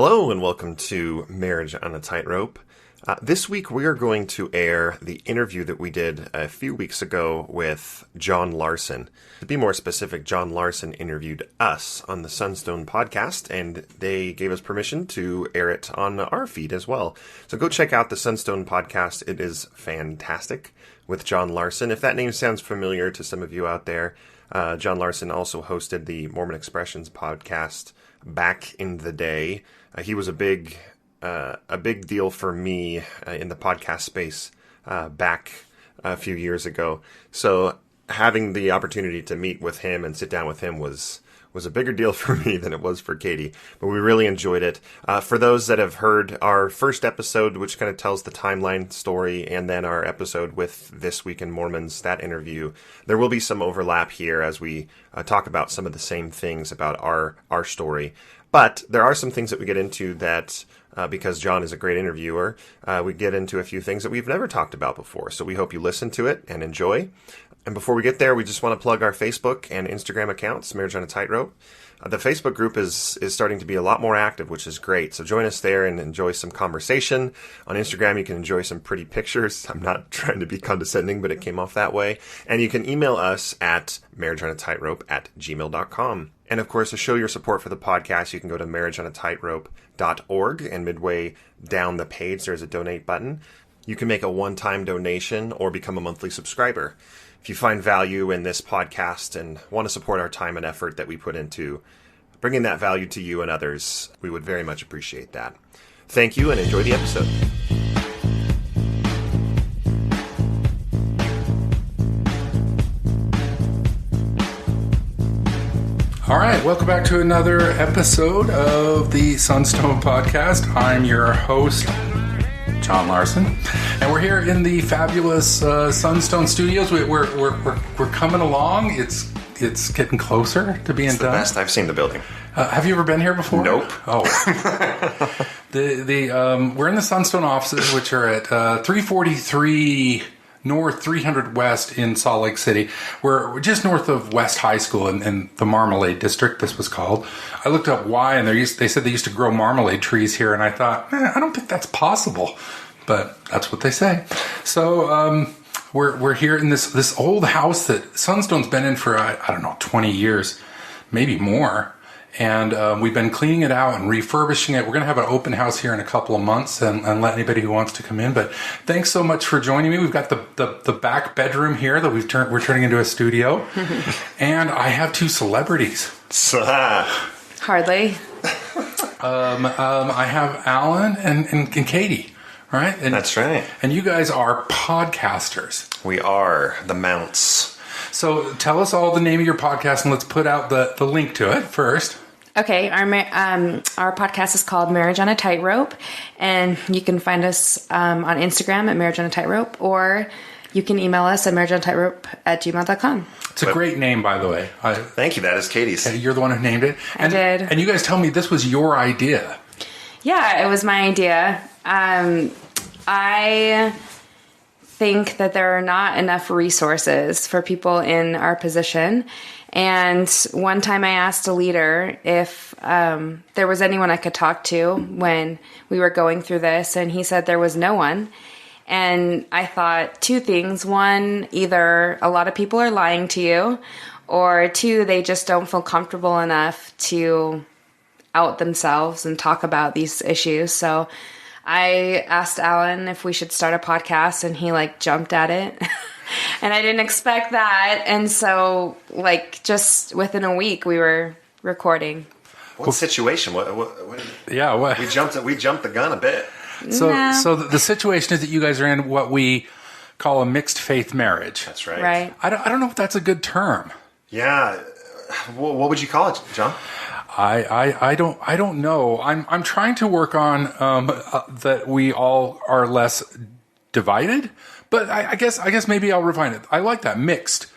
Hello and welcome to Marriage on a Tightrope. This week we are going to air the interview that we did a few weeks ago with John Larsen. To be more specific, John Larsen interviewed us on the Sunstone Podcast, and they gave us permission to air it on our feed as well. So go check out the Sunstone Podcast. It is fantastic with John Larsen. If that name sounds familiar to some of you out there, John Larsen also hosted the Mormon Expressions podcast back in the day. He was a big deal for me in the podcast space back a few years ago. So having the opportunity to meet with him and sit down with him was a bigger deal for me than it was for Katie. But we really enjoyed it. For those that have heard our first episode, which kind of tells the timeline story, and then our episode with This Week in Mormons, that interview, there will be some overlap here as we talk about some of the same things about our story. But there are some things that we get into that, because John is a great interviewer, we get into a few things that we've never talked about before. So we hope you listen to it and enjoy. And before we get there, we just want to plug our Facebook and Instagram accounts, Marriage on a Tightrope. The Facebook group is starting to be a lot more active, which is great. So join us there and enjoy some conversation. On Instagram, you can enjoy some pretty pictures. I'm not trying to be condescending, but it came off that way. And you can email us at marriageonatightrope@gmail.com. And of course, to show your support for the podcast, you can go to marriageonatightrope.org, and midway down the page, there's a donate button. You can make a one-time donation or become a monthly subscriber. If you find value in this podcast and want to support our time and effort that we put into bringing that value to you and others, we would very much appreciate that. Thank you and enjoy the episode. All right, welcome back to another episode of the Sunstone Podcast. I'm your host, John Larsen, and we're here in the fabulous Sunstone Studios. We're coming along. It's getting closer to being done. It's the best. I've seen the building. Have you ever been here before? Nope. Oh, we're in the Sunstone offices, which are at 343 North, 300 West in Salt Lake City. We're just north of West High School in the Marmalade District, this was called. I looked up why, and they said they used to grow marmalade trees here, and I thought, I don't think that's possible. But that's what they say. So we're here in this old house that Sunstone's been in for, I don't know, 20 years, maybe more. And we've been cleaning it out and refurbishing it. We're going to have an open house here in a couple of months and let anybody who wants to come in. But thanks so much for joining me. We've got the back bedroom here that we're turning into a studio. And I have two celebrities. Hardly. I have Allan and Kattie. Right? And, that's right. And you guys are podcasters. We are the Mounts. So tell us all the name of your podcast, and let's put out the link to it first. Okay, our podcast is called Marriage on a Tightrope, and you can find us on Instagram at Marriage on a Tightrope, or you can email us at marriageonatightrope@gmail.com. It's a great name, by the way. Thank you. That is Katie's. You're the one who named it. I did. And you guys tell me this was your idea. Yeah, it was my idea. I think that there are not enough resources for people in our position. And one time I asked a leader if there was anyone I could talk to when we were going through this, and he said there was no one. And I thought two things. One, either a lot of people are lying to you, or two, they just don't feel comfortable enough to out themselves and talk about these issues. So I asked Allan if we should start a podcast, and he jumped at it. And I didn't expect that. And so just within a week we were recording. What situation? What? Yeah, what? We jumped the gun a bit. So the situation is that you guys are in what we call a mixed faith marriage. That's right. Right. I don't know if that's a good term. Yeah. What would you call it, John? I don't know. I'm trying to work on that we all are less divided, but I guess maybe I'll refine it. I like that, mixed.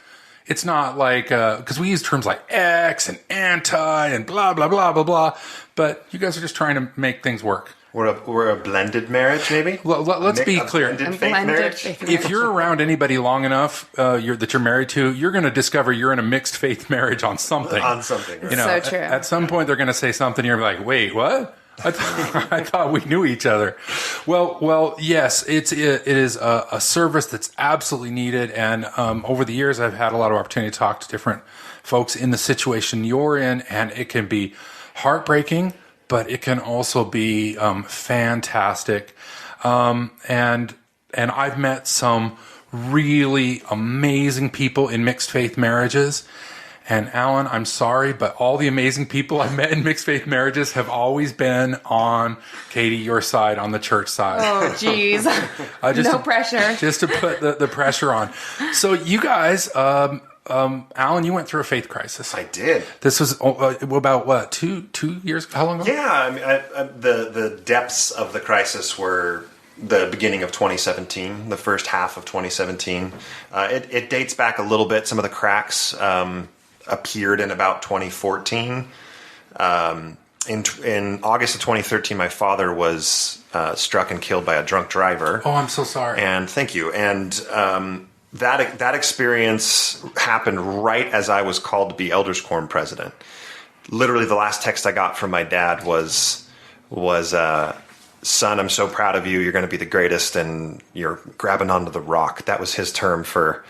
It's not because we use terms like X and anti and blah blah blah blah blah, but you guys are just trying to make things work. We're a blended marriage, maybe. Let's be clear. Blended faith marriage. If you're around anybody long enough that you're married to, you're going to discover you're in a mixed faith marriage on something. On something. Right? So true. At some point, they're going to say something. You're like, wait, what? I thought we knew each other. Well, yes, it is a service that's absolutely needed. And over the years, I've had a lot of opportunity to talk to different folks in the situation you're in, and it can be heartbreaking, but it can also be fantastic. And I've met some really amazing people in mixed faith marriages. And Allan, I'm sorry, but all the amazing people I've met in mixed faith marriages have always been on, Katie, your side, on the church side. Oh, geez. No pressure. Just to put the pressure on. So you guys, Allan, you went through a faith crisis. I did. This was about, what, two years? How long ago? Yeah, I mean, the depths of the crisis were the beginning of 2017, the first half of 2017. It dates back a little bit. Some of the cracks appeared in about 2014. In August of 2013, my father was struck and killed by a drunk driver. Oh, I'm so sorry. And thank you. And that experience happened right as I was called to be Elders Quorum president. Literally, the last text I got from my dad was son, I'm so proud of you. You're going to be the greatest, and you're grabbing onto the rock. That was his term for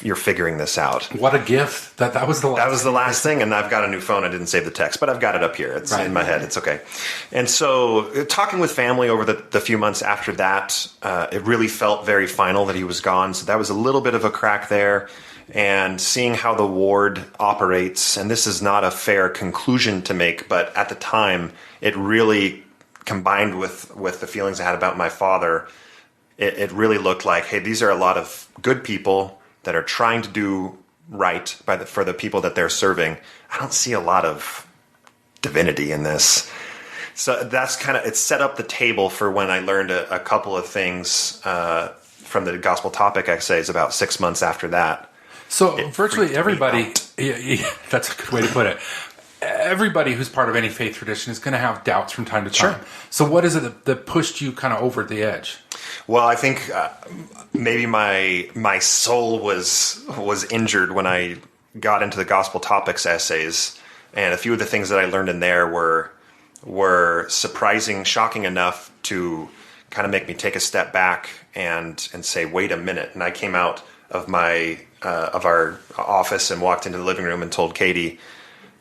you're figuring this out. What a gift. That was the last. That was the last thing, and I've got a new phone. I didn't save the text, but I've got it up here. It's in my head. It's okay. And so talking with family over the few months after that, it really felt very final that he was gone. So that was a little bit of a crack there. And seeing how the ward operates, and this is not a fair conclusion to make, but at the time, it really combined with the feelings I had about my father, it really looked like, hey, these are a lot of good people that are trying to do right for the people that they're serving. I don't see a lot of divinity in this. So that's it set up the table for when I learned a couple of things from the gospel topic essays about 6 months after that. So virtually everybody, that's a good way to put it. Everybody who's part of any faith tradition is going to have doubts from time to time. Sure. So what is it that pushed you kind of over the edge? Well, I think maybe my soul was injured when I got into the gospel topics essays, and a few of the things that I learned in there were surprising, shocking enough to kind of make me take a step back and say, wait a minute. And I came out of our office and walked into the living room and told Katie,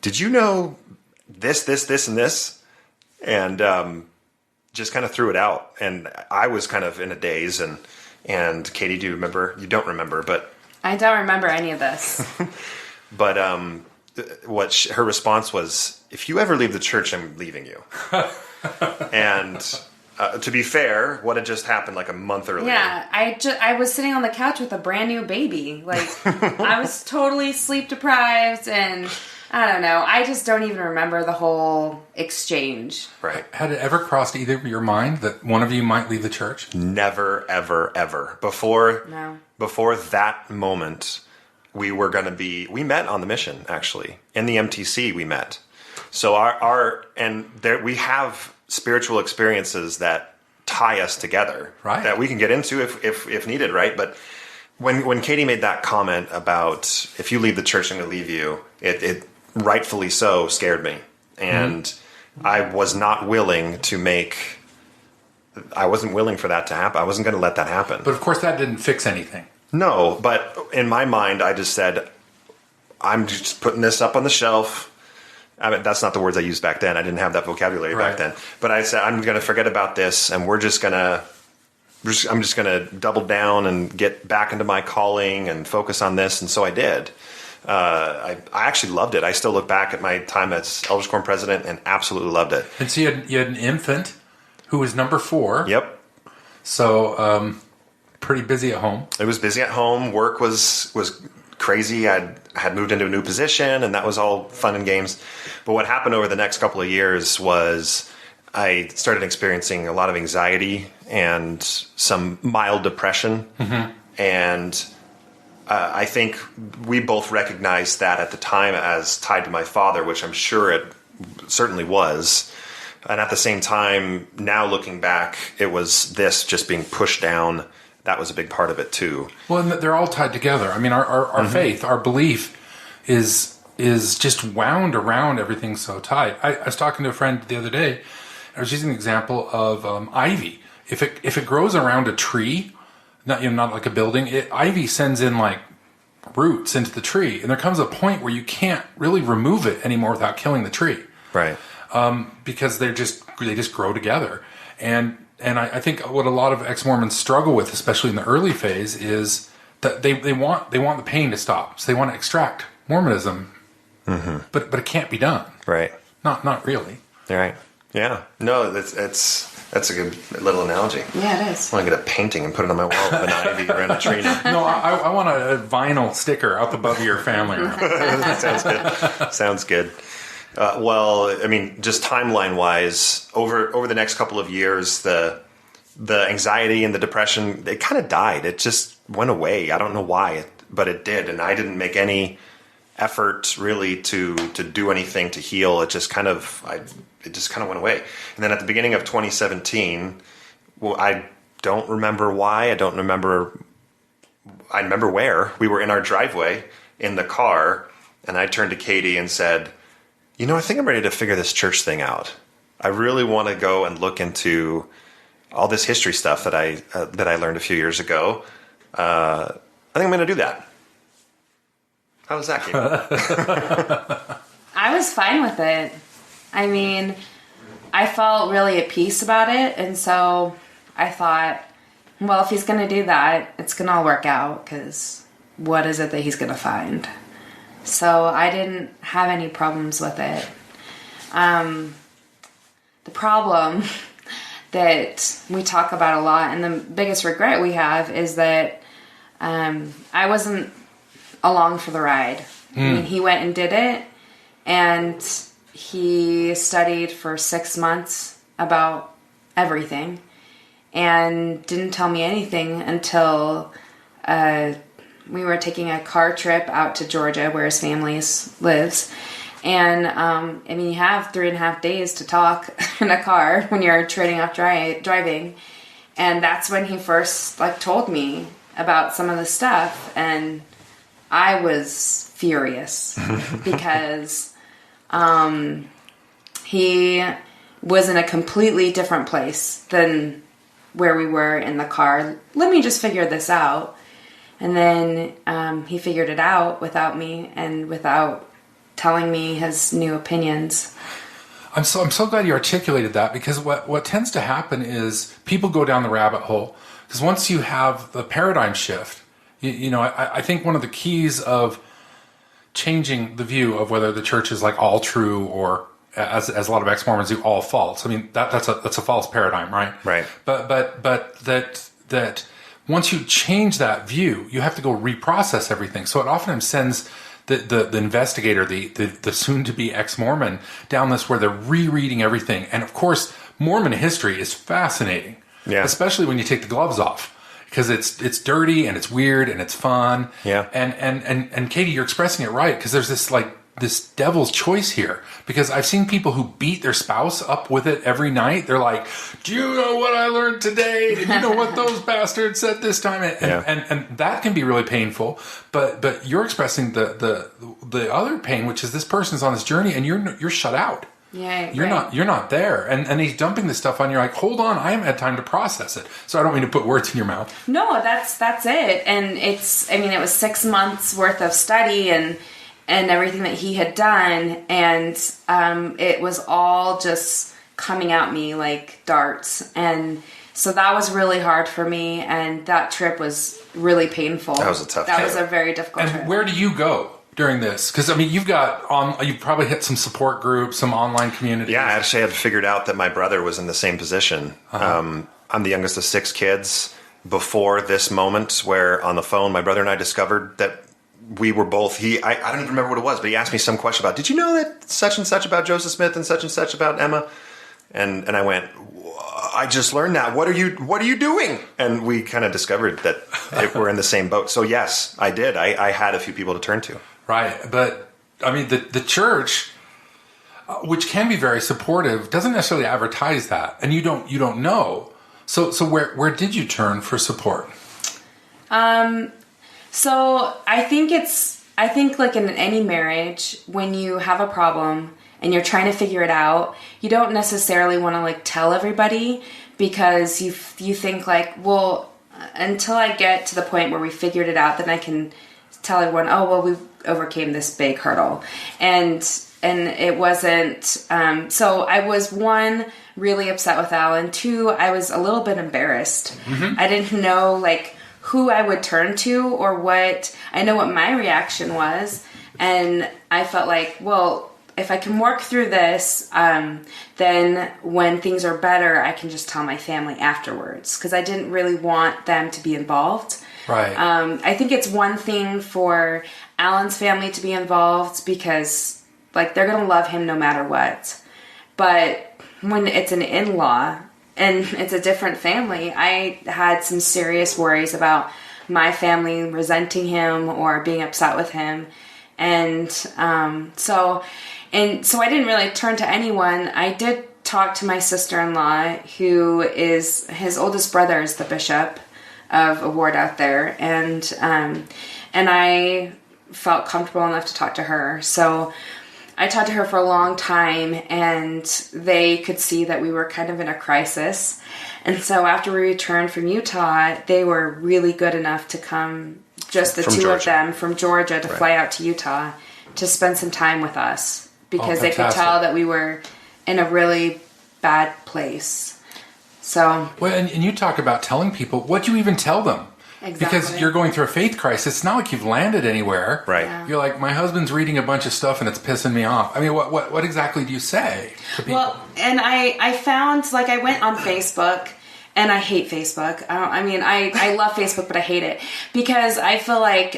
did you know this, and this? And just kind of threw it out. And I was kind of in a daze. And Katie, do you remember? You don't remember, but... I don't remember any of this. But her response was, if you ever leave the church, I'm leaving you. And to be fair, what had just happened like a month earlier? Yeah, I was sitting on the couch with a brand new baby. Like, I was totally sleep deprived, and I don't know. I just don't even remember the whole exchange. Right. Had it ever crossed either of your mind that one of you might leave the church? Never, ever, ever. Before that moment, we met on the mission, actually. In the MTC, we met. So we have spiritual experiences that tie us together, right? That we can get into if needed, right? But when Katie made that comment about, if you leave the church, I'm going to leave you, it rightfully so scared me. And I was not willing I wasn't willing for that to happen. I wasn't going to let that happen. But of course that didn't fix anything. No, but in my mind, I just said, I'm just putting this up on the shelf. I mean, that's not the words I used back then. I didn't have that vocabulary back then. But I said, I'm going to forget about this, and I'm just going to double down and get back into my calling and focus on this. And so I did. I actually loved it. I still look back at my time as Elders Quorum president and absolutely loved it. And so you had an infant who was number 4. Yep. So pretty busy at home. It was busy at home. Work was crazy. I had moved into a new position, and that was all fun and games. But what happened over the next couple of years was I started experiencing a lot of anxiety and some mild depression. Mm-hmm. And I think we both recognized that at the time as tied to my father, which I'm sure it certainly was. And at the same time, now looking back, it was this just being pushed down. That was a big part of it too. Well, and they're all tied together. I mean, our faith, our belief is is just wound around everything so tight. I was talking to a friend the other day. I was using the example of ivy. If it grows around a tree, not like a building, ivy sends in like roots into the tree, and there comes a point where you can't really remove it anymore without killing the tree, Right. because they just grow together. And I think what a lot of ex-Mormons struggle with, especially in the early phase, is that they want the pain to stop, so they want to extract Mormonism, but it can't be done. Right. Not really. Right. Yeah. No, that's a good little analogy. Yeah, it is. I want to get a painting and put it on my wall with an ivy around a tree now. No, I want a vinyl sticker up above your family room. Sounds good. Sounds good. Well, I mean, just timeline-wise, over the next couple of years, the anxiety and the depression, it kind of died. It just went away. I don't know why, but it did. And I didn't make any effort really to do anything to heal. It just kind of went away. And then at the beginning of 2017, well, I don't remember why. I remember where. We were in our driveway in the car, and I turned to Katie and said, I think I'm ready to figure this church thing out. I really want to go and look into all this history stuff that I learned a few years ago. I think I'm going to do that. How was that, Katie? I was fine with it. I mean, I felt really at peace about it, and so I thought, well, if he's going to do that, it's going to all work out, because what is it that he's going to find? So I didn't have any problems with it. The problem that we talk about a lot, and the biggest regret we have, is that I wasn't along for the ride. I mean, he went and did it, and he studied for 6 months about everything and didn't tell me anything until we were taking a car trip out to Georgia where his family lives. And you have 3.5 days to talk in a car when you're trading off driving. And that's when he first told me about some of the stuff, and I was furious because he was in a completely different place than where we were in the car. Let me just figure this out. And then he figured it out without me and without telling me his new opinions. I'm so glad you articulated that, because what tends to happen is people go down the rabbit hole. Because once you have the paradigm shift, I think one of the keys of changing the view of whether the church is all true, or as a lot of ex-Mormons do, all false. I mean, that's a false paradigm, right? Right. But that once you change that view, you have to go reprocess everything. So it often sends the investigator, the soon-to-be ex-Mormon, down this where they're rereading everything. And of course, Mormon history is fascinating, especially when you take the gloves off, because it's dirty and it's weird and it's fun. Yeah. And Katie, you're expressing it right, because there's this devil's choice here, because I've seen people who beat their spouse up with it every night. They're like, do you know what I learned today? And you know what those bastards said this time? And that can be really painful, but you're expressing the other pain, which is this person's on this journey and you're shut out. Yeah, you're not there, and he's dumping this stuff on you. Like, hold on, I haven't had time to process it. So I don't mean to put words in your mouth. No, that's it. And it was 6 months worth of study and everything that he had done, and it was all just coming at me like darts. And so that was really hard for me, and that trip was really painful. That was a tough trip. That was a very difficult trip. And where do you go during this? Because you've probably hit some support groups, some online communities. Yeah, actually I had figured out that my brother was in the same position. I'm the youngest of 6 kids. Before this moment where on the phone my brother and I discovered that we were both, I don't even remember what it was, but he asked me some question about, did you know that such and such about Joseph Smith and such about Emma? And I went, I just learned that. What are you doing? And we kind of discovered that we're in the same boat. So yes, I did. I had a few people to turn to. Right. But I mean, the church, which can be very supportive, doesn't necessarily advertise that. And you don't know. So where did you turn for support? So I think it's I think like in any marriage, when you have a problem and you're trying to figure it out, you don't necessarily want to like tell everybody, because you think like, well, until I get to the point where we figured it out, then I can tell everyone, oh, well, we overcame this big hurdle. And it wasn't, so I was, one, really upset with Allan. Two, I was a little bit embarrassed. I didn't know like who I would turn to or what. I know what my reaction was, and I felt like, well, if I can work through this, then when things are better, I can just tell my family afterwards, because I didn't really want them to be involved. Right. I think it's one thing for Allan's family to be involved, because like they're going to love him no matter what. But when it's an in-law and it's a different family, I had some serious worries about my family resenting him or being upset with him. And so I didn't really turn to anyone. I did talk to my sister-in-law, who is, his oldest brother is the bishop of a ward out there. And I felt comfortable enough to talk to her. So I talked to her for a long time, and they could see that we were kind of in a crisis. And so after we returned from Utah, they were really good enough to come, just the two of them from Georgia, to fly out to Utah to spend some time with us, because they could tell that we were in a really bad place. So, well, and you talk about telling people. What do you even tell them? Exactly. Because you're going through a faith crisis. It's not like you've landed anywhere. Right. Yeah. You're like, my husband's reading a bunch of stuff and it's pissing me off. I mean, what exactly do you say to people? Well, and I found, like, I went on Facebook, and I hate Facebook. I love Facebook, but I hate it, because I feel like,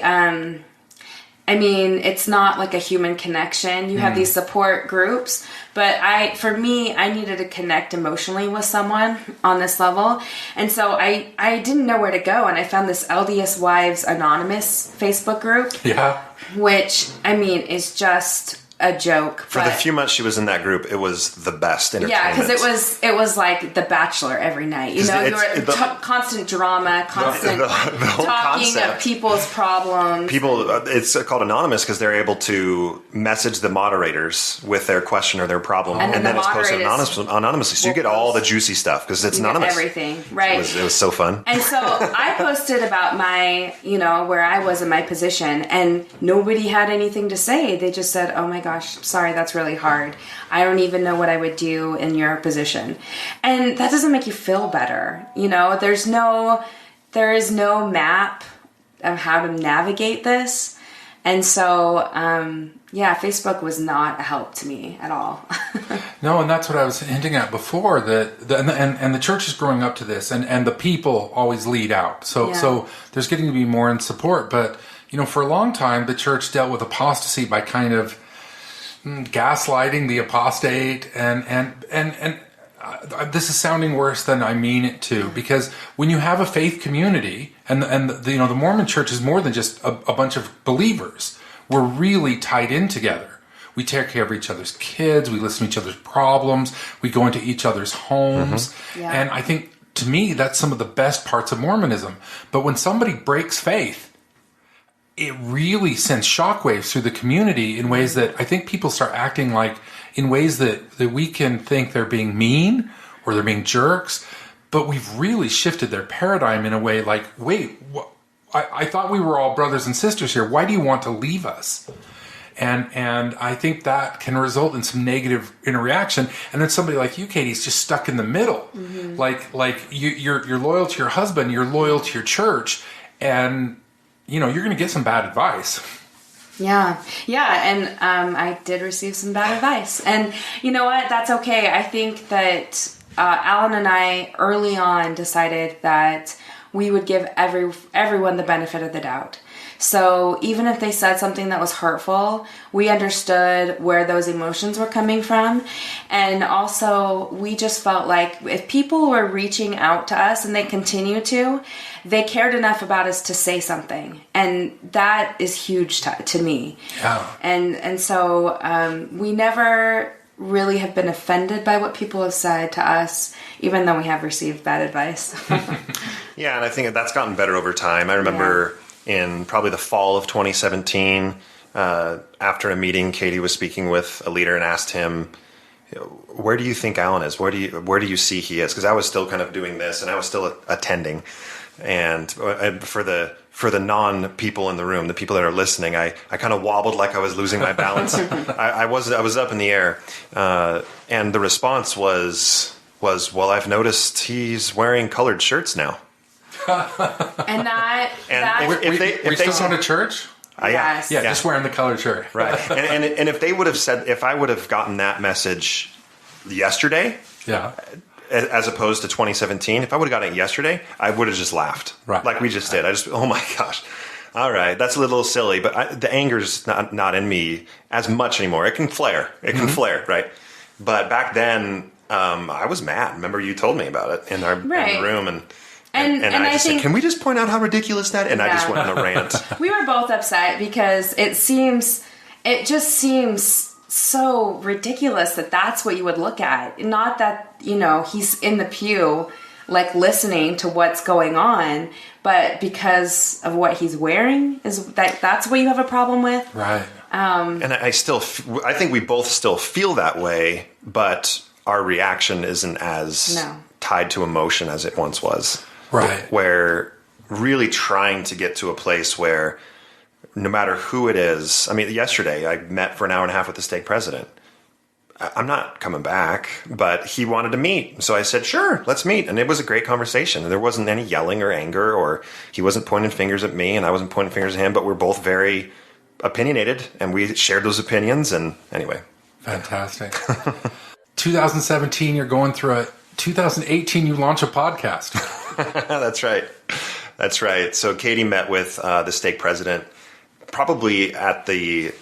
it's not like a human connection. You have these support groups, but for me, I needed to connect emotionally with someone on this level. And so I didn't know where to go. And I found this LDS Wives Anonymous Facebook group. Yeah. Which, is just a joke. For the few months she was in that group, it was the best entertainment. Yeah, because it was like The Bachelor every night. You know, constant drama, constant the whole talking concept. of people's problems. It's called Anonymous because they're able to message the moderators with their question or their problem, and then it's posted anonymously. So you get all the juicy stuff because it's anonymous. Everything, right? It was so fun. And so I posted about my, where I was in my position, and nobody had anything to say. They just said, "Oh my gosh, sorry, that's really hard. I don't even know what I would do in your position." And that doesn't make you feel better. There is no map of how to navigate this. And so, Facebook was not a help to me at all. No, and that's what I was hinting at before, that the church is growing up to this, and the people always lead out. So there's getting to be more in support. But, for a long time, the church dealt with apostasy by kind of gaslighting the apostate, and this is sounding worse than I mean it to, because when you have a faith community, and the Mormon church is more than just a bunch of believers. We're really tied in together. We take care of each other's kids. We listen to each other's problems. We go into each other's homes. Mm-hmm. Yeah. And I think, to me, that's some of the best parts of Mormonism. But when somebody breaks faith, it really sends shockwaves through the community in ways that I think people start acting like, in ways that we can think they're being mean or they're being jerks. But we've really shifted their paradigm in a way like, wait, I thought we were all brothers and sisters here. Why do you want to leave us? And I think that can result in some negative interaction. And then somebody like you, Katie, is just stuck in the middle. Mm-hmm. Like you're loyal to your husband, you're loyal to your church, and you're going to get some bad advice. Yeah. And I did receive some bad advice. And you know what? That's okay. I think that Allan and I early on decided that we would give everyone the benefit of the doubt. So even if they said something that was hurtful, we understood where those emotions were coming from. And also, we just felt like if people were reaching out to us, and they continue to, they cared enough about us to say something. And that is huge to me. Yeah. And so we never really have been offended by what people have said to us, even though we have received bad advice. Yeah, and I think that's gotten better over time. I remember in probably the fall of 2017, after a meeting, Katie was speaking with a leader and asked him, where do you think Allan is? Where do you see he is? Because I was still kind of doing this, and I was still attending. And for the non-people in the room, the people that are listening, I kind of wobbled like I was losing my balance. I was up in the air, and the response was, well, I've noticed he's wearing colored shirts now. And if they still going to church? Yes. Yeah, just wearing the colored shirt. Right. And if they would have said, if I would have gotten that message yesterday, as opposed to 2017, if I would have gotten it yesterday, I would have just laughed. Right. Like we just did. Oh my gosh. All right. That's a little silly, but the anger's not in me as much anymore. It can flare. It can flare, right? But back then, I was mad. Remember you told me about it in the room, and I just said, can we just point out how ridiculous that? And I just went on a rant. We were both upset because it just seems so ridiculous that that's what you would look at. Not that, he's in the pew, like listening to what's going on, but because of what he's wearing, that's what you have a problem with. Right. And I think we both still feel that way, but our reaction isn't as tied to emotion as it once was. Right. Where really trying to get to a place where no matter who it is, I mean, yesterday I met for an hour and a half with the stake president. I'm not coming back, but he wanted to meet. So I said, sure, let's meet. And it was a great conversation. There wasn't any yelling or anger, or he wasn't pointing fingers at me and I wasn't pointing fingers at him, but we're both very opinionated and we shared those opinions. And anyway. Fantastic. 2017, you're going through it. 2018, you launch a podcast. That's right. So Katie met with the stake president probably at the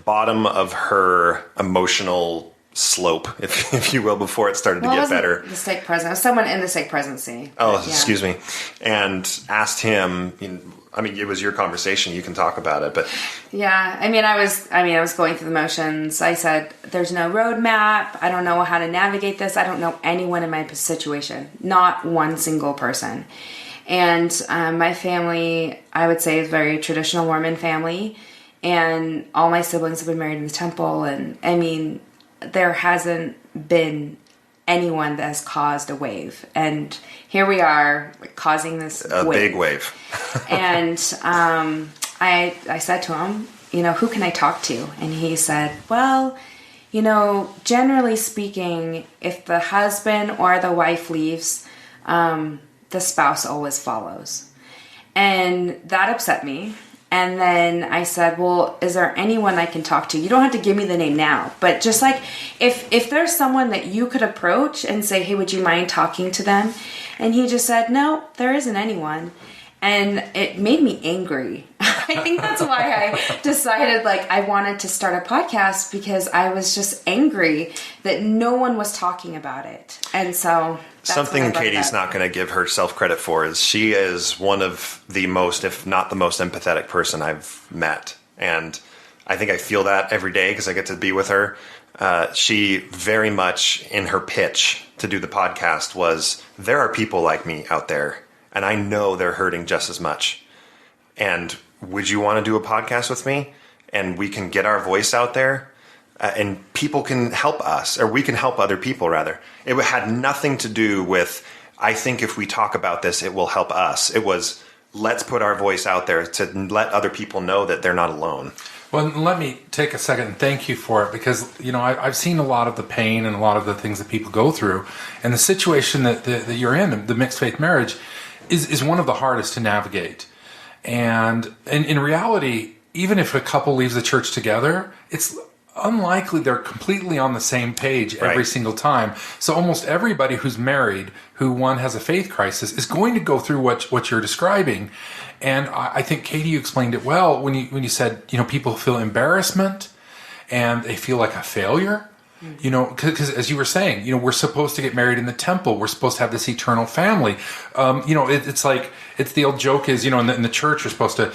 bottom of her emotional slope, if you will, before it started to get better. The stake president, it was someone in the stake presidency. Excuse me. And asked him, it was your conversation. You can talk about it, but yeah, I was going through the motions. I said, "There's no roadmap. I don't know how to navigate this. I don't know anyone in my situation. Not one single person." And my family, I would say, is a very traditional Mormon family, and all my siblings have been married in the temple. And there hasn't been anyone that has caused a wave, and here we are causing this big wave. And I said to him, who can I talk to? And he said, well, generally speaking, if the husband or the wife leaves, the spouse always follows. And that upset me. And then I said, well, is there anyone I can talk to? You don't have to give me the name now, but just like if there's someone that you could approach and say, hey, would you mind talking to them? And he just said, no, there isn't anyone. And it made me angry. I think that's why I decided I wanted to start a podcast, because I was just angry that no one was talking about it. And so something Katie's not going to give herself credit for is she is one of the most, if not the most empathetic person I've met. And I think I feel that every day because I get to be with her. She very much in her pitch to do the podcast was, there are people like me out there, and I know they're hurting just as much. And would you want to do a podcast with me? And we can get our voice out there, and people can help us, or we can help other people, rather. It had nothing to do with, I think if we talk about this, it will help us. It was, let's put our voice out there to let other people know that they're not alone. Well, let me take a second and thank you for it, because, I've seen a lot of the pain and a lot of the things that people go through. And the situation that you're in, the mixed faith marriage, is one of the hardest to navigate. And in reality, even if a couple leaves the church together, it's unlikely they're completely on the same page every single time. So almost everybody who's married, who one has a faith crisis, is going to go through what you're describing. And I think, Katie, you explained it well when you said, people feel embarrassment and they feel like a failure. Because as you were saying, we're supposed to get married in the temple. We're supposed to have this eternal family. It's the old joke is, in the church, you're supposed to,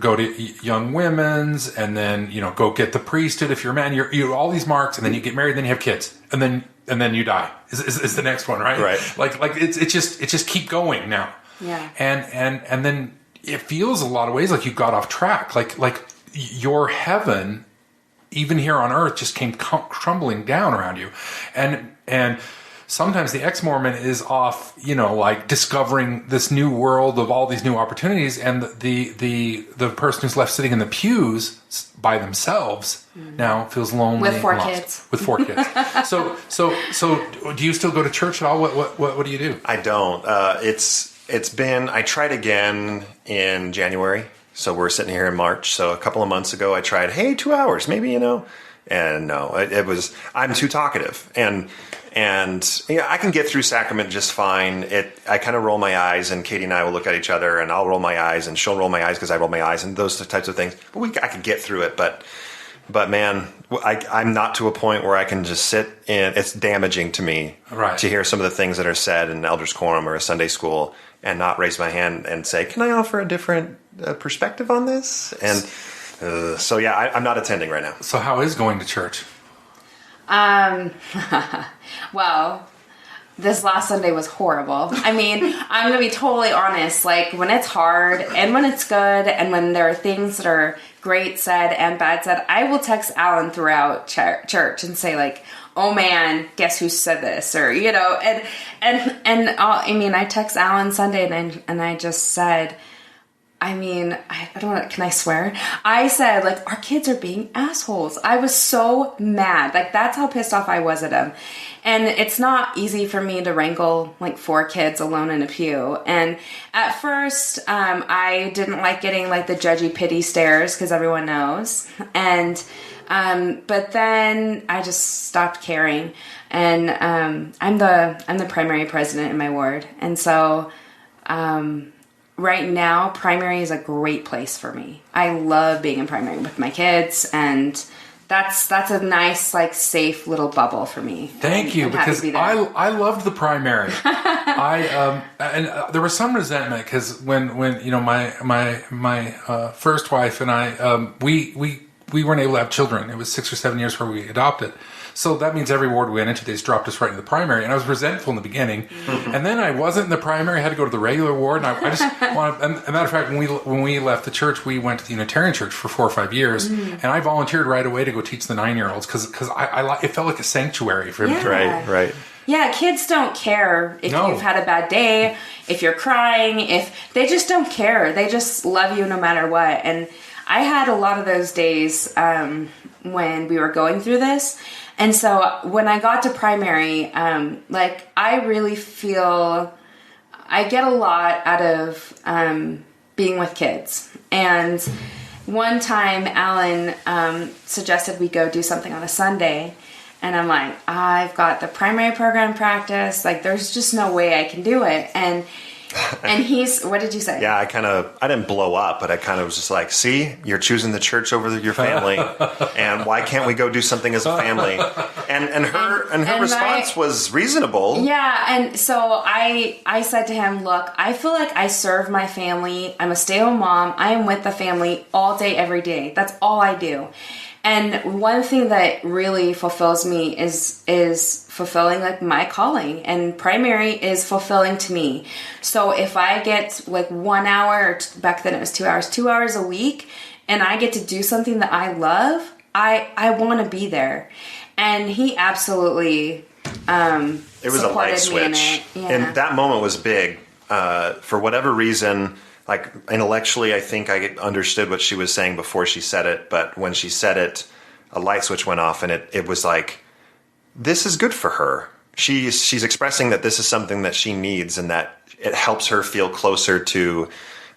go to young women's and then, go get the priesthood. If you're a man, you all these marks, and then you get married, then you have kids, and then you die is the next one, right? Right. Like it's just keep going now. Yeah. And then it feels a lot of ways like you got off track. Like your heaven, even here on earth, just came crumbling down around you. And sometimes the ex-Mormon is off, like discovering this new world of all these new opportunities, and the person who's left sitting in the pews by themselves now feels lonely with 4 and lost. kids. With 4 kids. So do you still go to church at all? What do you do? I don't. I tried again in January. So we're sitting here in March. So a couple of months ago, I tried, 2 hours, maybe, and no, I'm too talkative. And I can get through sacrament just fine. I kind of roll my eyes, and Katie and I will look at each other, and I'll roll my eyes, and she'll roll my eyes because I roll my eyes, and those types of things. But I can get through it. But man, I'm not to a point where I can just sit in. It's damaging to me to hear some of the things that are said in elders quorum or a Sunday school and not raise my hand and say, "Can I offer a different perspective on this?" And so yeah, I'm not attending right now. So how is going to church? Well, this last Sunday was horrible. I mean, I'm going to be totally honest. Like, when it's hard and when it's good and when there are things that are great said and bad said, I will text Allan throughout church and say, like, "Oh man, guess who said this?" Or, I text Allan Sunday and I just said, I don't know, can I swear? I said, like, our kids are being assholes. I was so mad. Like, that's how pissed off I was at them. And it's not easy for me to wrangle, like, 4 kids alone in a pew. And at first, I didn't like getting, like, the judgy pity stares because everyone knows. And, but then I just stopped caring. And, I'm the primary president in my ward. And so, right now, primary is a great place for me. I love being in primary with my kids, and that's a nice, like, safe little bubble for me. Thank you, because I loved the primary. And there was some resentment because when my first wife and I we weren't able to have children. It was 6 or 7 years before we adopted. So that means every ward we went into, they just dropped us right in the primary. And I was resentful in the beginning. Mm-hmm. And then I wasn't in the primary. I had to go to the regular ward. And I just wanted... And as a matter of fact, when we left the church, we went to the Unitarian church for 4 or 5 years. Mm-hmm. And I volunteered right away to go teach the 9-year-olds because it felt like a sanctuary for me. Right. Yeah, kids don't care if you've had a bad day, if you're crying, if they just don't care. They just love you no matter what. And I had a lot of those days when we were going through this. And so when I got to primary, I really feel I get a lot out of being with kids. And one time Allan suggested we go do something on a Sunday. And I'm like, I've got the primary program practice. Like, there's just no way I can do it. And he's, what did you say? Yeah, I didn't blow up, but I kind of was just like, see, you're choosing the church over your family, and why can't we go do something as a family? And her response was reasonable. Yeah, and so I said to him, look, I feel like I serve my family. I'm a stay-at-home mom. I am with the family all day, every day. That's all I do. And one thing that really fulfills me is fulfilling, like, my calling, and primary is fulfilling to me. So if I get like 1 hour, or back then it was 2 hours, 2 hours a week, and I get to do something that I love, I want to be there. And he absolutely it was a light switch. Yeah. And that moment was big. For whatever reason, like, intellectually, I think I understood what she was saying before she said it, but when she said it, a light switch went off, and it was like, this is good for her. She's expressing that this is something that she needs, and that it helps her feel closer to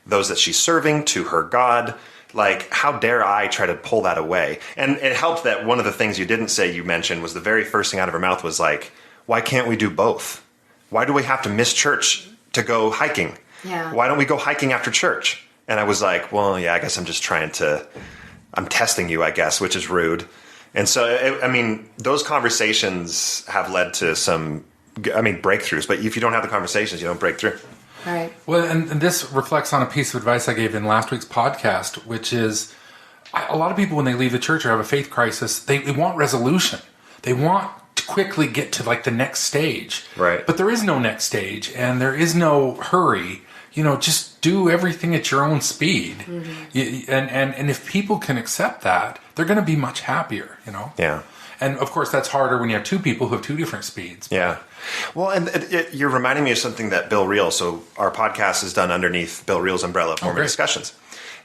those that she's serving, to her God. Like, how dare I try to pull that away? And it helped that one of the things you didn't say, you mentioned, was the very first thing out of her mouth was like, why can't we do both? Why do we have to miss church to go hiking? Yeah. Why don't we go hiking after church? And I was like, well, yeah, I guess I'm just I'm testing you, I guess, which is rude. And so, those conversations have led to some, breakthroughs. But if you don't have the conversations, you don't break through. All right. Well, and this reflects on a piece of advice I gave in last week's podcast, which is a lot of people, when they leave the church or have a faith crisis, they want resolution. They want to quickly get to, like, the next stage. Right. But there is no next stage, and there is no hurry. just do everything at your own speed. Mm-hmm. And if people can accept that, they're going to be much happier, Yeah. And of course, that's harder when you have two people who have two different speeds. Yeah. Well, and you're reminding me of something that Bill Reel, so our podcast is done underneath Bill Reel's umbrella of Mormon Discussions.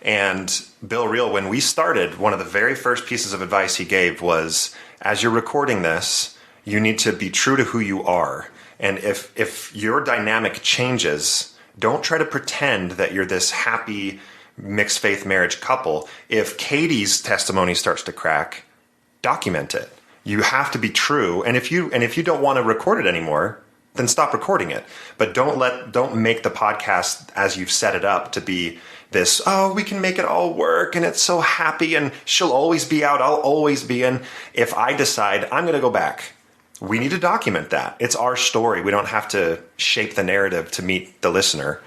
And Bill Reel, when we started, one of the very first pieces of advice he gave was, as you're recording this, you need to be true to who you are. And if your dynamic changes, don't try to pretend that you're this happy mixed faith marriage couple. If Katie's testimony starts to crack, document it. You have to be true. And if you don't want to record it anymore, then stop recording it. But don't make the podcast as you've set it up to be this, we can make it all work and it's so happy and she'll always be out, I'll always be in. If I decide I'm going to go back, we need to document that. It's our story. We don't have to shape the narrative to meet the listener.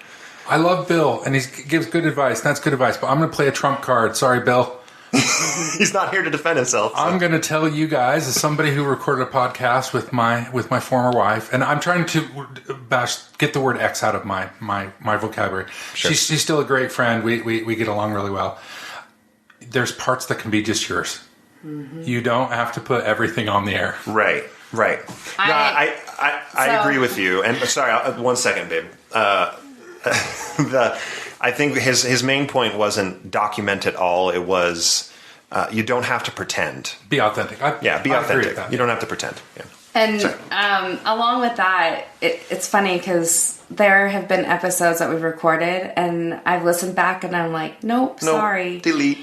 I love Bill, and he gives good advice. That's good advice, but I'm going to play a trump card. Sorry, Bill. He's not here to defend himself. So. I'm going to tell you guys, as somebody who recorded a podcast with my former wife, and I'm trying to get the word X out of my vocabulary. Sure. She's still a great friend. We get along really well. There's parts that can be just yours. Mm-hmm. You don't have to put everything on the air. Right. I agree with you. And sorry, 1 second, babe. I think his main point wasn't document it all. It was you don't have to pretend. Be authentic. Be authentic. You don't have to pretend. Yeah. And along with that, it's funny because there have been episodes that we've recorded, and I've listened back, and I'm like, nope, sorry, delete,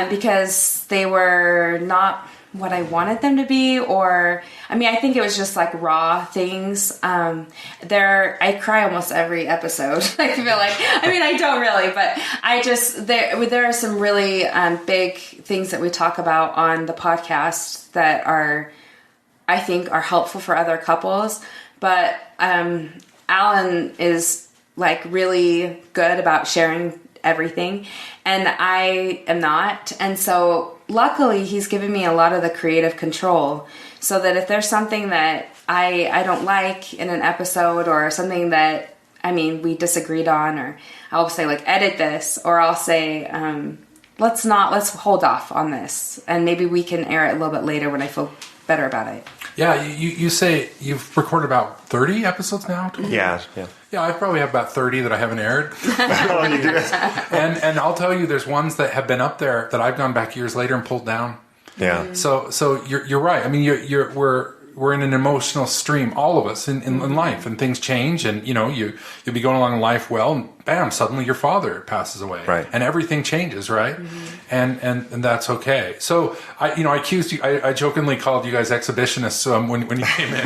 because they were not what I wanted them to be, or I think it was just like raw things. I cry almost every episode. I feel like, I don't really, but I just, there are some really big things that we talk about on the podcast that I think are helpful for other couples. But Allan is like really good about sharing everything, and I am not. And so luckily he's given me a lot of the creative control, so that if there's something that I don't like in an episode, or something that we disagreed on, or I'll say like edit this, or I'll say let's hold off on this, and maybe we can air it a little bit later when I feel better about it. Yeah, you say you've recorded about 30 episodes now? Yeah. Yeah, I probably have about 30 that I haven't aired. Oh, you do? And I'll tell you, there's ones that have been up there that I've gone back years later and pulled down. Yeah. So you're right. We're in an emotional stream, all of us in life, and things change, and you'll be going along in life well, and bam, suddenly your father passes away, right? And everything changes, right? Mm-hmm. And that's okay. So I accused you. I jokingly called you guys exhibitionists when you came in,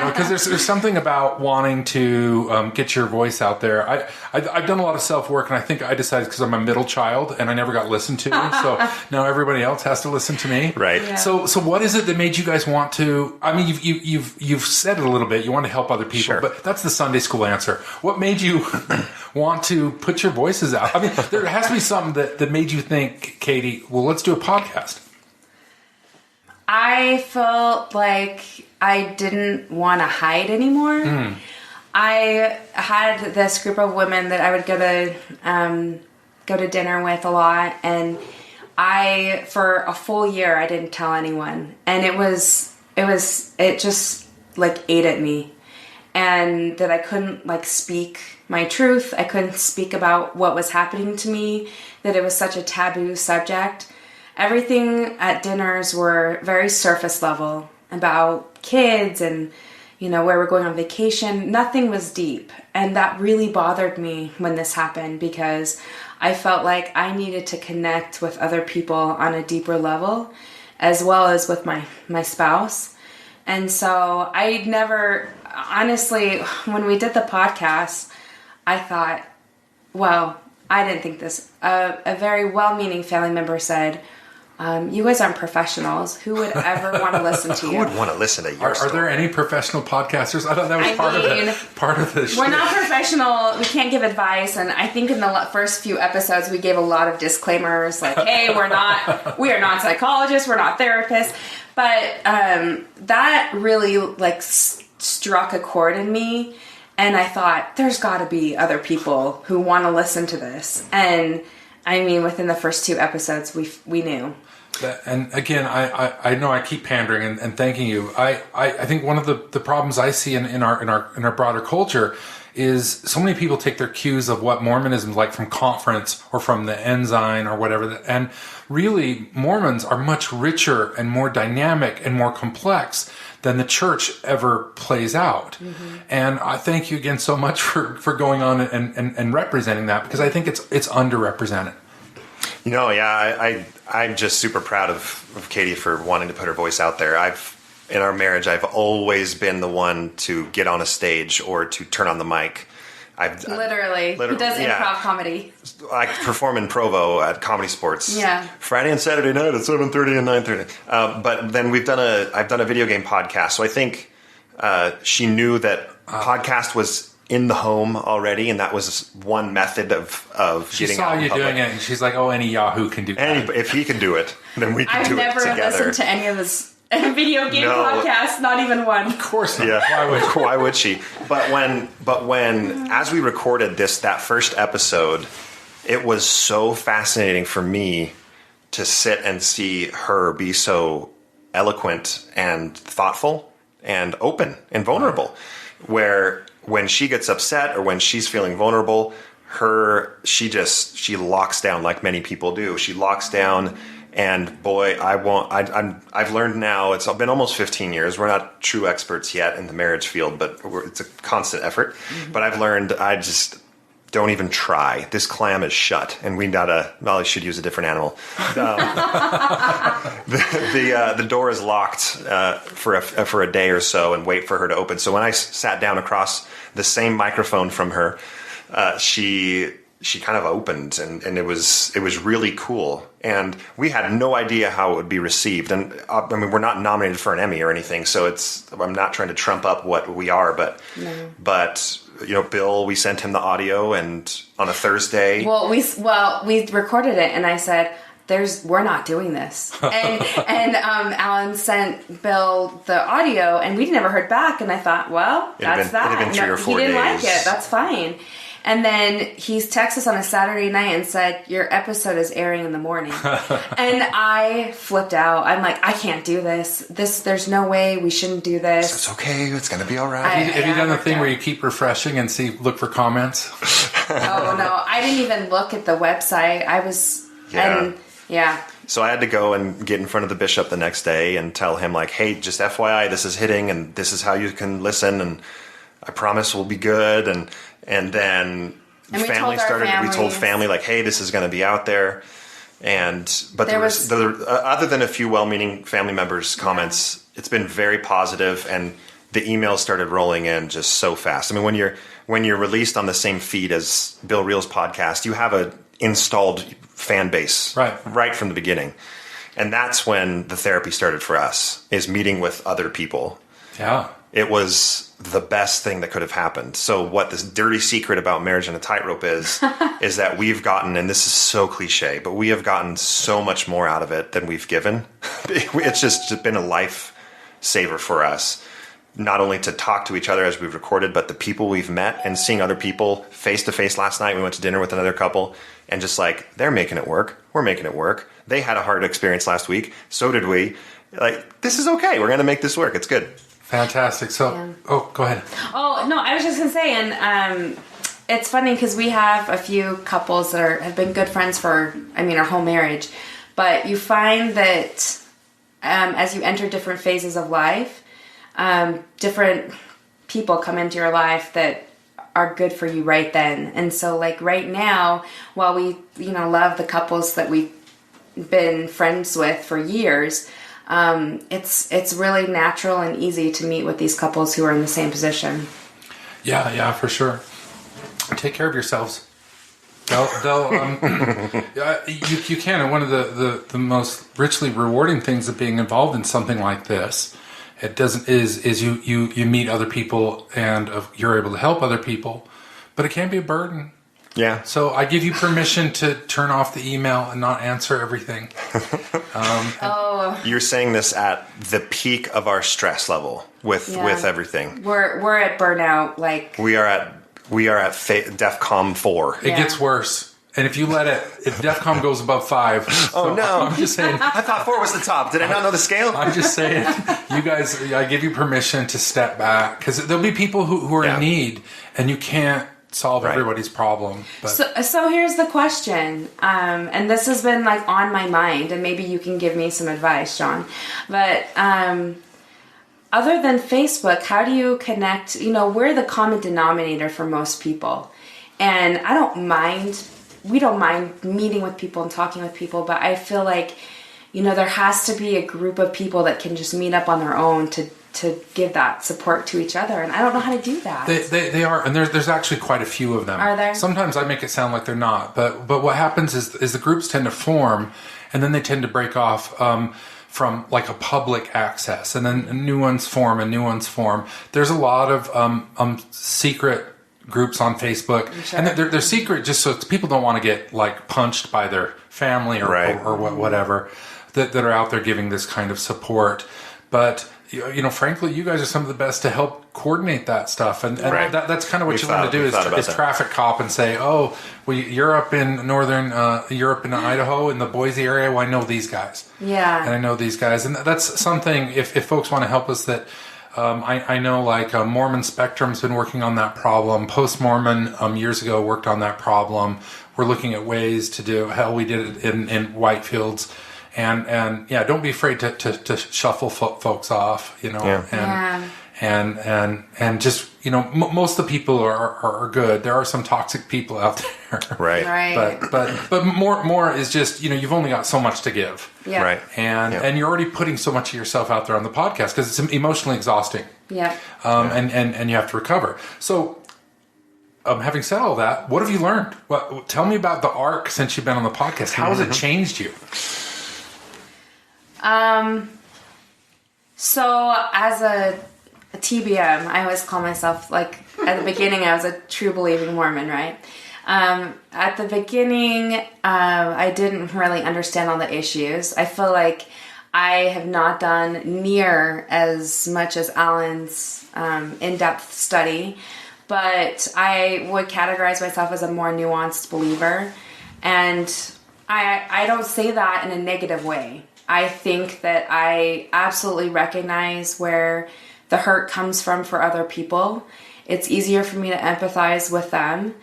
because there's something about wanting to get your voice out there. I've done a lot of self work, and I think I decided because I'm a middle child and I never got listened to, so now everybody else has to listen to me, right? Yeah. So what is it that made you guys want to? You've said it a little bit. You want to help other people, sure. But that's the Sunday school answer. What made you want to put your voices out? There has to be something that made you think, Katie, well, let's do a podcast. I felt like I didn't want to hide anymore. Mm. I had this group of women that I would go to dinner with a lot, and for a full year, I didn't tell anyone, and it just like ate at me, and that I couldn't like speak my truth. I couldn't speak about what was happening to me, that it was such a taboo subject. Everything at dinners were very surface level about kids and, where we're going on vacation. Nothing was deep. And that really bothered me when this happened, because I felt like I needed to connect with other people on a deeper level, as well as with my spouse. And so honestly, when we did the podcast, I thought, well, I didn't think this. A very well-meaning family member said, you guys aren't professionals. Who would ever want to listen to you? Who would want to listen to your story? Are there any professional podcasters? I thought that was part of the show. We're not professional. We can't give advice. And I think in the first few episodes, we gave a lot of disclaimers like, hey, we are not psychologists. We're not therapists. But that really like struck a chord in me. And I thought, there's got to be other people who want to listen to this. And I mean, within the first 2 episodes, we knew. And again, I know I keep pandering and thanking you. I think one of the problems I see in our broader culture is so many people take their cues of what Mormonism is like from conference or from the Ensign or whatever. And really, Mormons are much richer and more dynamic and more complex than the church ever plays out. Mm-hmm. And I thank you again so much for going on and representing that, because I think it's underrepresented. I'm just super proud of Katie for wanting to put her voice out there. In our marriage, I've always been the one to get on a stage or to turn on the mic. Literally. He does improv comedy. I perform in Provo at Comedy Sports. Yeah. Friday and Saturday night at 7:30 and 9:30. But then I've done a video game podcast. So I think she knew that podcast was in the home already, and that was one method of getting out in public. She saw you doing it, and she's like, "Oh, any Yahoo can do that. If he can do it, then we can do it together." I've never listened to any of his video game podcasts, not even one. Of course not. Yeah. Why would she? But when as we recorded that first episode, it was so fascinating for me to sit and see her be so eloquent and thoughtful and open and vulnerable. Where when she gets upset or when she's feeling vulnerable, she locks down like many people do. She locks down, and boy, I've learned now. It's been almost 15 years. We're not true experts yet in the marriage field, but it's a constant effort. Mm-hmm. But I've learned I just don't even try. This clam is shut, and I should use a different animal. The door is locked for a day or so, and wait for her to open. So when I sat down across the same microphone from her, she kind of opened, and it was really cool. And we had no idea how it would be received. And I mean, we're not nominated for an Emmy or anything, so I'm not trying to trump up what we are, but Bill, we sent him the audio, and on a Thursday. Well, we recorded it, and I said, we're not doing this. And Allan sent Bill the audio, and we'd never heard back. And I thought, well, that's that. It'd been 3 or 4 days. He didn't like it. That's fine. And then he texted us on a Saturday night and said, your episode is airing in the morning. And I flipped out. I'm like, I can't do this. There's no way we shouldn't do this. It's okay. It's going to be all right. Have you done the thing where you keep refreshing and look for comments? Oh, no. I didn't even look at the website. I was... Yeah. So I had to go and get in front of the bishop the next day and tell him, like, hey, just FYI, this is hitting, and this is how you can listen, and I promise we'll be good. And then family started. We told family, like, hey, this is going to be out there. But there was other than a few well-meaning family members' comments, it's been very positive, and the emails started rolling in just so fast. I mean, when you're released on the same feed as Bill Reel's podcast, you have a installed fan base right from the beginning. And that's when the therapy started for us, is meeting with other people. Yeah. It was the best thing that could have happened. So what this dirty secret about Marriage on a Tightrope is that we've gotten, and this is so cliche, but we have gotten so much more out of it than we've given. It's just been a life saver for us. Not only to talk to each other as we've recorded, but the people we've met and seeing other people face to face. Last night we went to dinner with another couple, and just like, they're making it work. We're making it work. They had a hard experience last week. So did we. Like, this is okay. We're going to make this work. It's good. Fantastic. So, go ahead. Oh, no, I was just going to say, and it's funny because we have a few couples that have been good friends for, our whole marriage. But you find that as you enter different phases of life, different people come into your life that are good for you right then. And so, like, right now, while we, love the couples that we've been friends with for years, it's really natural and easy to meet with these couples who are in the same position. Yeah, for sure. Take care of yourselves. You can. And one of the most richly rewarding things of being involved in something like this, is you meet other people and you're able to help other people, but it can be a burden. Yeah. So I give you permission to turn off the email and not answer everything. You're saying this at the peak of our stress level with everything. We're at burnout. Like We are at DEFCON 4. It gets worse. And if DEFCON goes above 5. Oh, no. I'm just saying. I thought 4 was the top. Did I not know the scale? I'm just saying, you guys, I give you permission to step back. Because there'll be people who are in need, and you can't solve everybody's problem. But. So here's the question, and this has been like on my mind, and maybe you can give me some advice, John. But other than Facebook, how do you connect? We're the common denominator for most people, and we don't mind meeting with people and talking with people, but I feel like, there has to be a group of people that can just meet up on their own to give that support to each other, and I don't know how to do that. They are, and there's actually quite a few of them. Are there? Sometimes I make it sound like they're not, but what happens is the groups tend to form, and then they tend to break off from like a public access, and then new ones form. There's a lot of secret groups on Facebook, and they're secret just so people don't want to get like punched by their family or whatever that are out there giving this kind of support, but. Frankly, you guys are some of the best to help coordinate that stuff, and that's kind of what you want to do is traffic cop and say, oh, well, you're up in northern Europe in Idaho in the Boise area. Well, I know these guys, and I know these guys, and that's something. If folks want to help us, that I know like Mormon Spectrum's been working on that problem. Post Mormon years ago worked on that problem. We're looking at ways to do. Hell, we did it in Whitefields. And don't be afraid to shuffle folks off, and just, most of the people are good. There are some toxic people out there. Right. But more is just, you've only got so much to give. Yeah. Right. And you're already putting so much of yourself out there on the podcast because it's emotionally exhausting. Yeah. And you have to recover. So, having said all that, what have you learned? Tell me about the arc since you've been on the podcast. How has it changed you? So as a TBM, I always call myself, like, at the beginning, I was a true believing Mormon, right? At the beginning, I didn't really understand all the issues. I feel like I have not done near as much as Allan's in-depth study, but I would categorize myself as a more nuanced believer, and I don't say that in a negative way. I think that I absolutely recognize where the hurt comes from for other people. It's easier for me to empathize with them.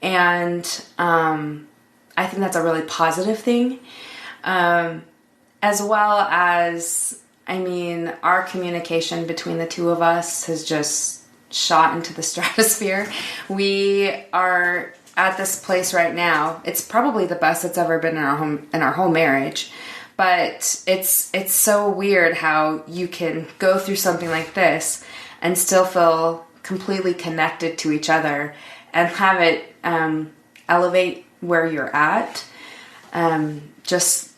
And I think that's a really positive thing. As well as, our communication between the two of us has just shot into the stratosphere. We are at this place right now. It's probably the best it's ever been in our whole marriage. But it's so weird how you can go through something like this and still feel completely connected to each other and have it elevate where you're at, just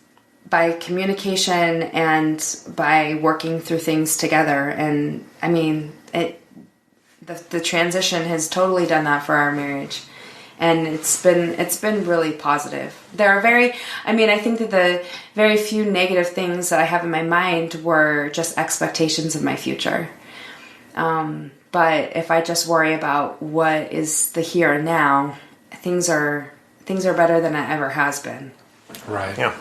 by communication and by working through things together. And the transition has totally done that for our marriage. And it's been really positive. There are I think that the very few negative things that I have in my mind were just expectations of my future. But if I just worry about what is the here and now, things are better than it ever has been. Right. Yeah.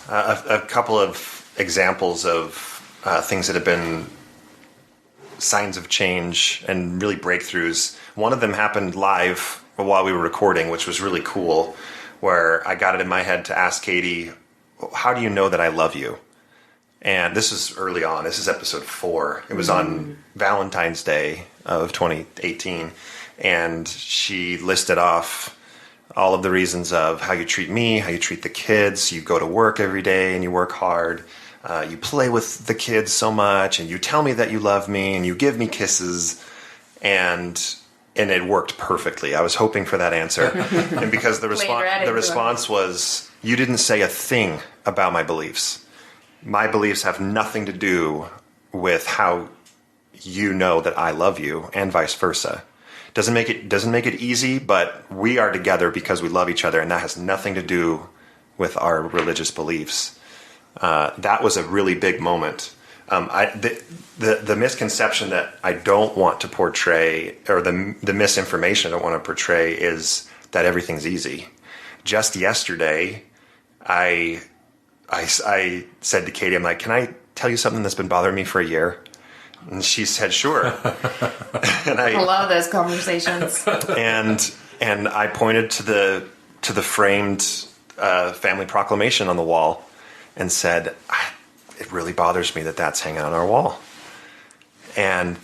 A couple of examples of things that have been signs of change and really breakthroughs. One of them happened live while we were recording, which was really cool, where I got it in my head to ask Katie, how do you know that I love you? And this is early on. This is episode 4. It was on Valentine's Day of 2018. And she listed off all of the reasons of how you treat me, how you treat the kids. You go to work every day and you work hard. You play with the kids so much, and you tell me that you love me, and you give me kisses, and it worked perfectly. I was hoping for that answer, and because the response was, you didn't say a thing about my beliefs. My beliefs have nothing to do with how you know that I love you, and vice versa. Doesn't make it easy, but we are together because we love each other, and that has nothing to do with our religious beliefs. That was a really big moment. The misconception that I don't want to portray, or the misinformation I don't want to portray, is that everything's easy. Just yesterday, I said to Katie, I'm like, can I tell you something that's been bothering me for a year? And she said, sure. And I love those conversations. And I pointed to the framed family proclamation on the wall and said, it really bothers me that that's hanging on our wall. And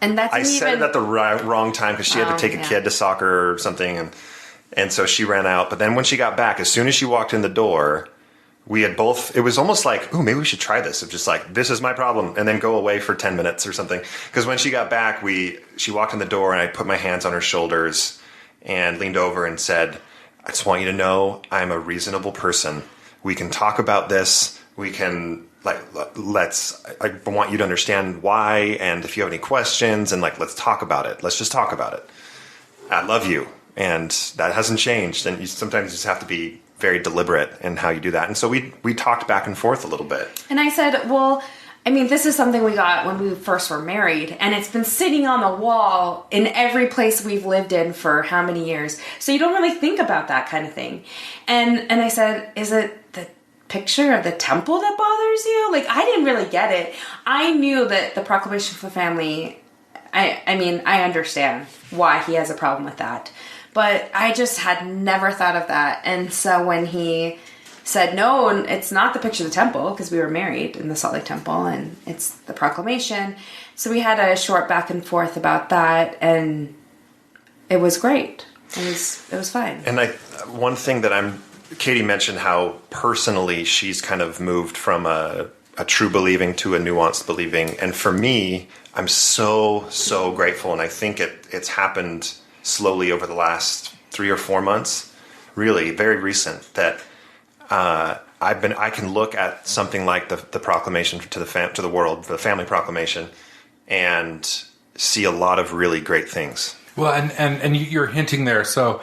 that's I said it at the wrong time because she had to take a kid to soccer or something. And so she ran out. But then when she got back, as soon as she walked in the door, we had both, it was almost like, ooh, maybe we should try this. Of just like, this is my problem. And then go away for 10 minutes or something. Because when she got back, she walked in the door and I put my hands on her shoulders and leaned over and said, I just want you to know I'm a reasonable person. We can talk about this. We can, I want you to understand why. And if you have any questions, and let's talk about it. Let's just talk about it. I love you. And that hasn't changed. And you sometimes just have to be very deliberate in how you do that. And so we talked back and forth a little bit. And I said, well, I mean, this is something we got when we first were married, and it's been sitting on the wall in every place we've lived in for how many years. So you don't really think about that kind of thing. And I said, is it the picture of the temple that bothers you? I didn't really get it. I knew that the Proclamation for Family, I mean, I understand why he has a problem with that. But I just had never thought of that. And so when he said, no, it's not the picture of the temple, because we were married in the Salt Lake Temple, and it's the proclamation. So we had a short back and forth about that, and it was great. It was fine. And one thing that Katie mentioned how personally she's kind of moved from a true believing to a nuanced believing. And for me, I'm so grateful. And I think it's happened slowly over the last 3 or 4 months, really very recent, that I can look at something like the proclamation to the world, the family proclamation, and see a lot of really great things. Well, and you're hinting there, so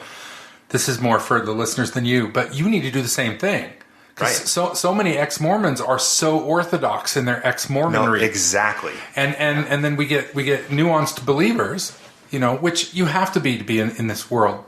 this is more for the listeners than you, but you need to do the same thing. Right. So many ex-Mormons are so orthodox in their ex-Mormonry. No, exactly. And then we get nuanced believers, which you have to be in this world.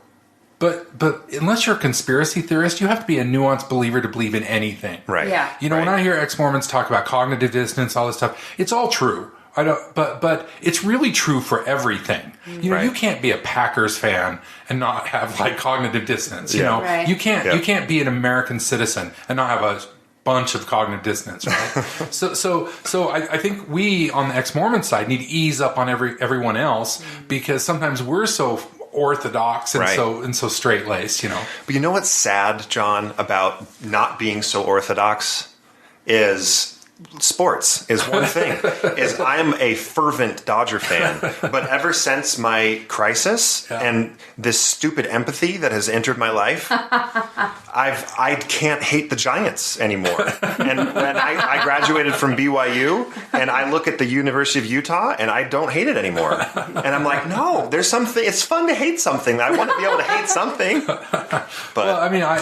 But unless you're a conspiracy theorist, you have to be a nuanced believer to believe in anything. Right. Yeah. When I hear ex-Mormons talk about cognitive dissonance, all this stuff, it's all true. But it's really true for everything. You can't be a Packers fan and not have cognitive dissonance. Right. You can't be an American citizen and not have a bunch of cognitive dissonance, right? so I think we on the ex-Mormon side need to ease up on everyone else, because sometimes we're so orthodox and so straight-laced, But you know what's sad, John, about not being so orthodox is sports is one thing. Is I'm a fervent Dodger fan, but ever since my crisis and this stupid empathy that has entered my life, I can't hate the Giants anymore. And when I graduated from BYU, and I look at the University of Utah, and I don't hate it anymore. And I'm like, no, there's something. It's fun to hate something. I want to be able to hate something. But well, I mean, I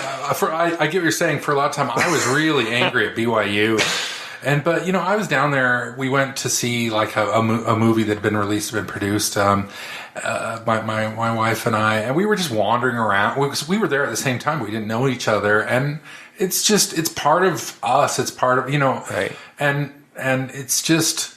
get what you're saying. For a lot of time, I was really angry at BYU. But I was down there. We went to see a movie that had been released, been produced. My wife and I, and we were just wandering around because we were there at the same time. We didn't know each other, and it's part of us. It's part of right. And it's just,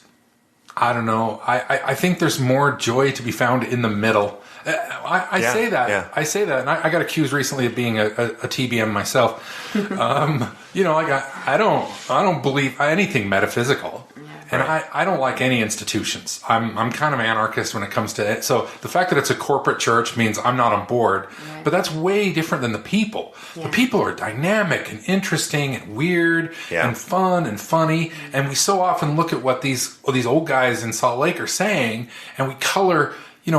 I don't know. I think there's more joy to be found in the middle. I say that. Yeah. I say that, and I got accused recently of being a TBM myself. I don't believe anything metaphysical, and I don't like any institutions. I'm kind of anarchist when it comes to it. So the fact that it's a corporate church means I'm not on board. Right. But that's way different than the people. Yeah. The people are dynamic and interesting and weird and fun and funny. And we so often look at what these old guys in Salt Lake are saying, and we color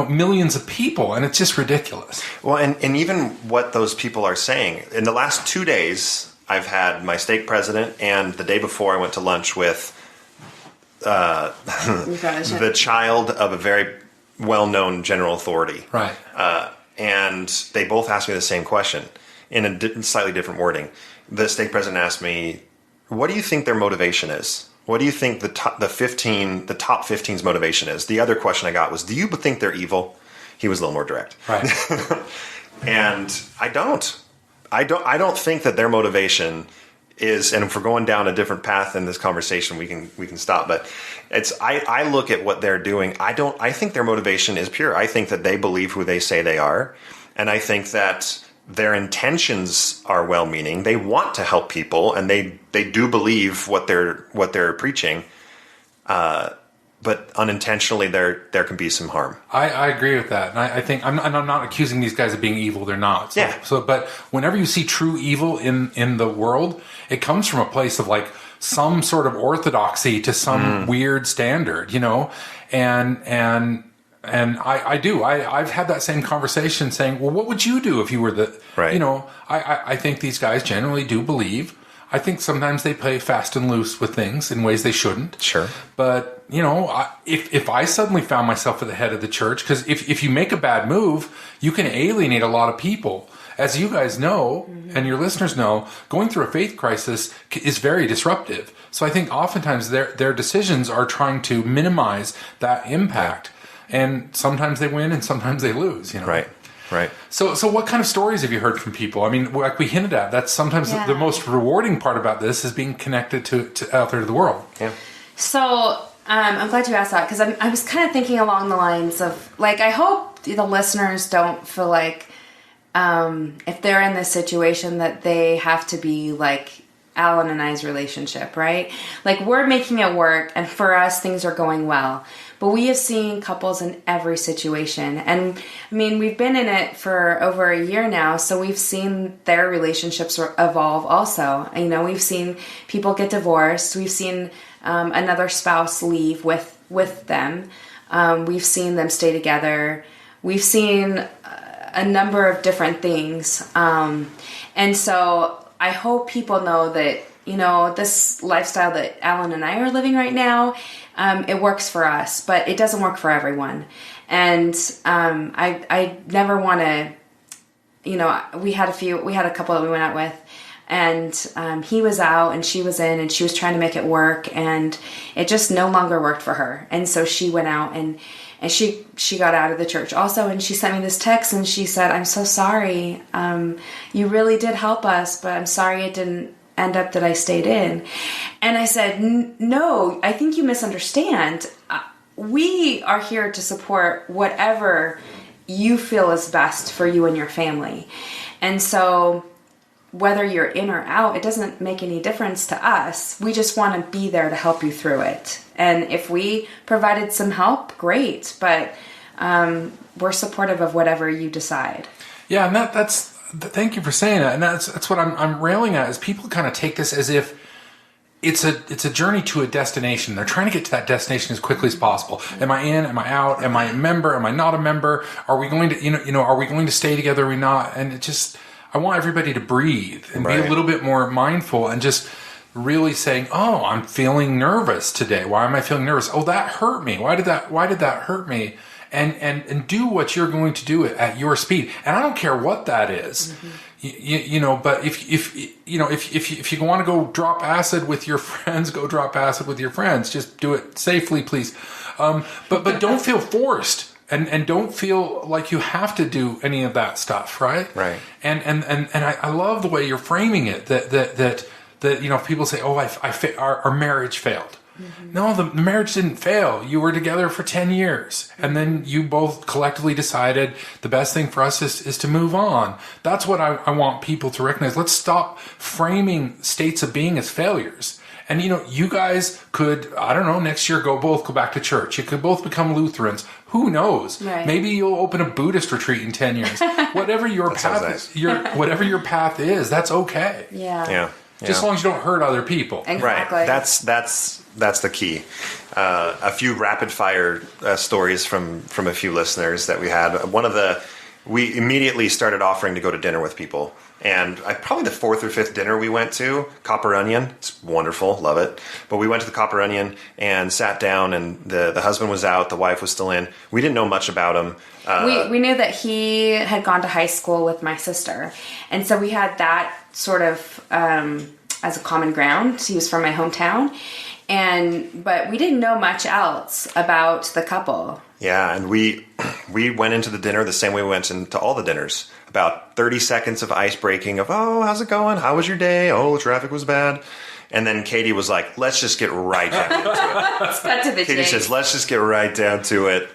millions of people, and it's just ridiculous. Well, and even what those people are saying. In the last 2 days, I've had my stake president, and the day before I went to lunch with the child of a very well-known general authority. Right. And they both asked me the same question in a slightly different wording. The stake president asked me, what do you think their motivation is? What do you think the top 15's motivation is? The other question I got was, do you think they're evil? He was a little more direct. Right. And I don't think that their motivation is, and if we're going down a different path in this conversation, we can stop. But I look at what they're doing. I think their motivation is pure. I think that they believe who they say they are. And I think that their intentions are well-meaning. They want to help people, and they do believe what they're preaching. But unintentionally, there can be some harm. I agree with that, and I think I'm not accusing these guys of being evil. They're not. So, Yeah. But whenever you see true evil in the world, it comes from a place of like some sort of orthodoxy to some weird standard, and I've had that same conversation saying, well, what would you do if you were right. I think these guys generally do believe. I think sometimes they play fast and loose with things in ways they shouldn't. Sure. But, if I suddenly found myself at the head of the church, because if you make a bad move, you can alienate a lot of people. As you guys know, and your listeners know, going through a faith crisis is very disruptive. So I think oftentimes their decisions are trying to minimize that impact. And sometimes they win and sometimes they lose, Right. Right. So what kind of stories have you heard from people? I mean, like we hinted at, that's sometimes the most rewarding part about this is being connected to out there to the world. Yeah. So I'm glad you asked that, because I was kind of thinking along the lines of, like, I hope the listeners don't feel like if they're in this situation that they have to be like Allan and I's relationship, right? Like, we're making it work, and for us, things are going well. But we have seen couples in every situation. And I mean, we've been in it for over a year now, so we've seen their relationships evolve also. We've seen people get divorced. We've seen another spouse leave with them. We've seen them stay together. We've seen a number of different things. And so I hope people know that, this lifestyle that Allan and I are living right now, it works for us, but it doesn't work for everyone. And I never want to, we had a couple that we went out with, and he was out and she was in, and she was trying to make it work, and it just no longer worked for her. And so she went out and she got out of the church also, and she sent me this text and she said, "I'm so sorry. You really did help us, but I'm sorry it didn't end up that I stayed in." And I said, "No, I think you misunderstand. We are here to support whatever you feel is best for you and your family. And so whether you're in or out, it doesn't make any difference to us. We just want to be there to help you through it. And if we provided some help, great. But we're supportive of whatever you decide." Yeah, and that's thank you for saying that. And that's what I'm railing at, is people kind of take this as if it's a journey to a destination. They're trying to get to that destination as quickly as possible. Am I in? Am I out? Am I a member? Am I not a member? Are we going to are we going to stay together? Are we not? And it just, I want everybody to breathe and be a little bit more mindful and just really saying, "Oh, I'm feeling nervous today. Why am I feeling nervous? Oh, that hurt me. Why did that hurt me?" And do what you're going to do at your speed. And I don't care what that is. But if you want to go drop acid with your friends, go drop acid with your friends. Just do it safely, please. But don't feel forced. And don't feel like you have to do any of that stuff, right? Right. And I love the way you're framing it. That people say, "Oh, our marriage failed." Mm-hmm. No, the marriage didn't fail. You were together for 10 years, and then you both collectively decided the best thing for us is to move on. That's what I want people to recognize. Let's stop framing states of being as failures. And you guys could, I don't know, next year both go back to church. You could both become Lutherans. Who knows? Right. Maybe you'll open a Buddhist retreat in 10 years. Whatever your path, whatever your path is, that's okay. Yeah. Just as long as you don't hurt other people. Exactly. Right. That's the key. A few rapid fire stories from a few listeners that we had. We immediately started offering to go to dinner with people And probably the fourth or fifth dinner we went to, Copper Onion. It's wonderful, love it. But we went to the Copper Onion and sat down, and the husband was out, the wife was still in. We didn't know much about him. We knew that he had gone to high school with my sister, and so we had that sort of as a common ground. He was from my hometown, but we didn't know much else about the couple. Yeah, and we went into the dinner the same way we went into all the dinners. About 30 seconds of ice breaking of, oh, how's it going? How was your day? Oh, traffic was bad. And then Katie was like, let's just get right down into it. Let's cut to the Katie chase. says, let's just get right down to it.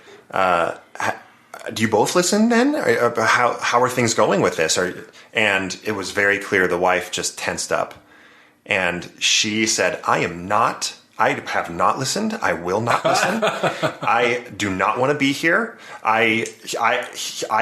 Do you both listen then? How are things going with this? And it was very clear the wife just tensed up. And she said, I have not listened. I will not listen. I do not want to be here. I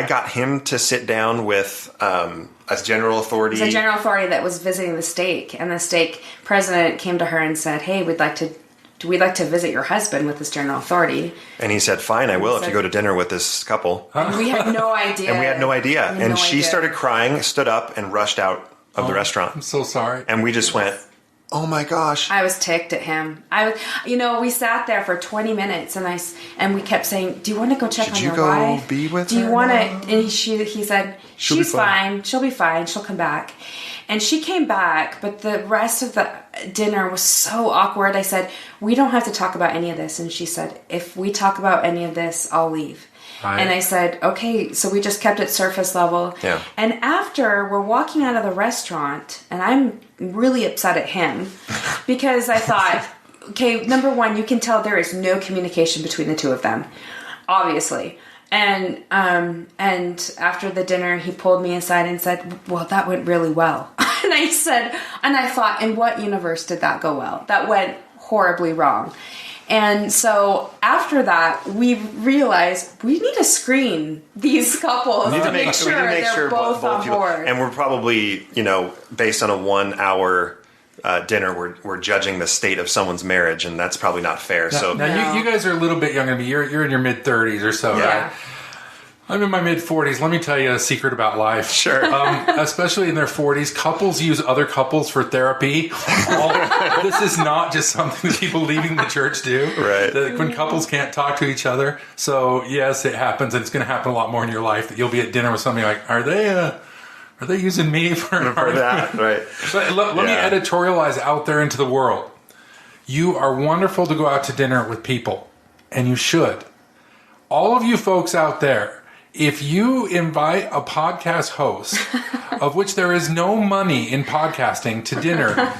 got him to sit down with as general authority. It was a general authority that was visiting the stake, and the stake president came to her and said, "Hey, we'd like to visit your husband with this general authority." And he said, "Fine, I will if you go to dinner with this couple." And we had no idea. And she started crying, stood up, and rushed out of the restaurant. I'm so sorry. And we just went, oh my gosh. I was ticked at him. We sat there for 20 minutes and we kept saying, do you want to go check on your wife? Should you go be with her? Do you want to? And he said, She'll be she's fine. She'll be fine. She'll come back. And she came back, but the rest of the dinner was so awkward. I said, we don't have to talk about any of this. And she said, if we talk about any of this, I'll leave. Right. And I said, okay, so we just kept it surface level. Yeah. And after we're walking out of the restaurant, and I'm really upset at him because I thought, okay, number one, you can tell there is no communication between the two of them, obviously. And after the dinner, he pulled me aside and said, well, that went really well. And I thought, in what universe did that go well? That went horribly wrong. And so after that, we realized we need to screen these couples to make sure they're both on board. And we're probably, based on a 1 hour dinner, we're judging the state of someone's marriage, and that's probably not fair. Now you guys are a little bit younger than me. You're in your mid 30s or so, yeah. Right? I'm in my mid 40s. Let me tell you a secret about life. Sure. Especially in their 40s, couples use other couples for therapy. This is not just something that people leaving the church do. Right. When couples can't talk to each other. So yes, it happens, and it's going to happen a lot more in your life. That you'll be at dinner with somebody like, are they using me for that? Right. But let me editorialize out there into the world. You are wonderful to go out to dinner with people, and you should. All of you folks out there, if you invite a podcast host, of which there is no money in podcasting, to dinner,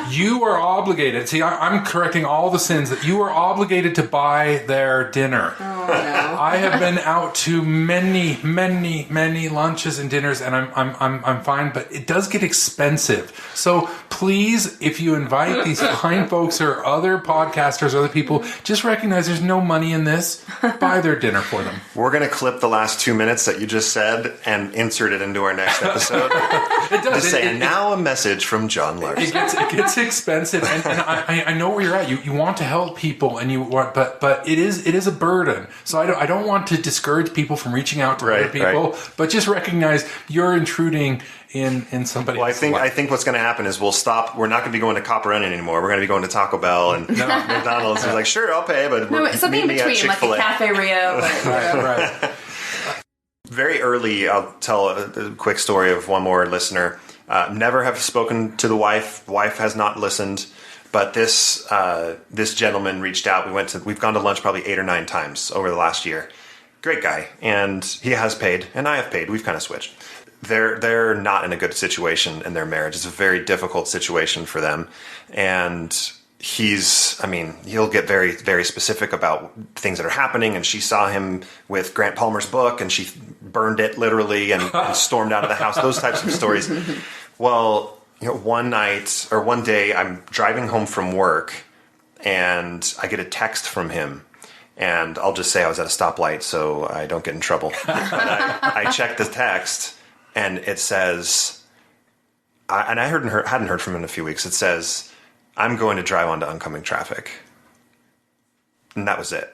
you are obligated. See, I'm correcting all the sins that you are obligated to buy their dinner. Oh, no. I have been out to many, many, many lunches and dinners, and I'm fine, but it does get expensive. So please, if you invite these fine folks or other podcasters, other people, just recognize there's no money in this. Buy their dinner for them. We're going to clip the last 2 minutes that you just said and insert it into our next episode. It does. Just say, now a message from John Larsen. It gets expensive, and I know where you're at. You want to help people, and you want, but it is a burden. So I don't want to discourage people from reaching out to other people, but just recognize you're intruding in somebody. Well, I think what's going to happen is we'll stop. We're not going to be going to Copper Onion anymore. We're going to be going to Taco Bell and McDonald's. He's like, sure, I'll pay, but something in between, like a Cafe Rio. Right. Very early, I'll tell a quick story of one more listener. Never have spoken to the wife. Wife has not listened. But this gentleman reached out. We've gone to lunch probably 8 or 9 times over the last year. Great guy, and he has paid, and I have paid. We've kind of switched. They're not in a good situation in their marriage. It's a very difficult situation for them, and he'll get very, very specific about things that are happening, and she saw him with Grant Palmer's book, and she burned it literally and stormed out of the house, those types of stories. Well, one day I'm driving home from work, and I get a text from him, and I'll just say I was at a stoplight so I don't get in trouble. But I checked the text, and it says, and I hadn't heard from him in a few weeks, it says, I'm going to drive onto oncoming traffic. And that was it.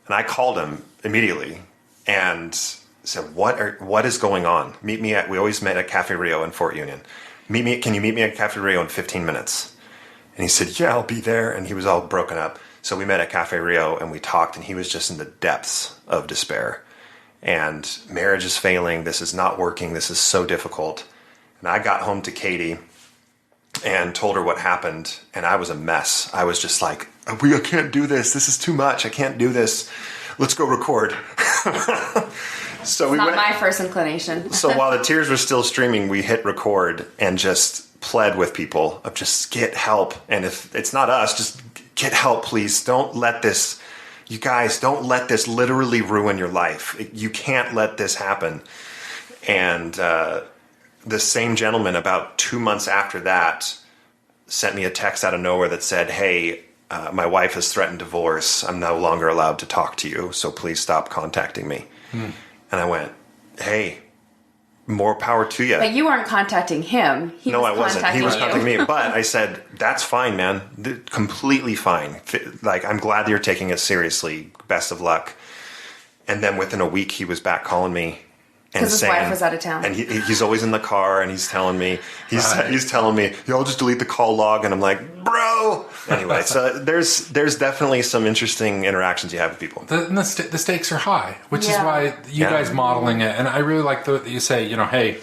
And I called him immediately, and said, what is going on? We always met at Cafe Rio in Fort Union. Can you meet me at Cafe Rio in 15 minutes? And he said, yeah, I'll be there. And he was all broken up. So we met at Cafe Rio and we talked, and he was just in the depths of despair. And marriage is failing. This is not working. This is so difficult. And I got home to Katie and told her what happened. And I was a mess. I was just like, I can't do this. This is too much. I can't do this. Let's go record. So we went. Not my first inclination. So while the tears were still streaming, we hit record and just pled with people of just get help. And if it's not us, just get help, please. Don't let this, you guys, don't let this literally ruin your life. You can't let this happen. And the same gentleman about 2 months after that sent me a text out of nowhere that said, hey, my wife has threatened divorce. I'm no longer allowed to talk to you, so please stop contacting me. And I went, hey, more power to you. But you weren't contacting him. No, I wasn't. He was contacting me. But I said, that's fine, man. Completely fine. Like, I'm glad that you're taking it seriously. Best of luck. And then within a week, he was back calling me. Because his wife was out of town. And he's always in the car, and he's telling me, he's telling me, yo, I'll just delete the call log. And I'm like, bro. Anyway, so there's definitely some interesting interactions you have with people. The stakes are high, which is why you guys modeling it. And I really like that you say, hey,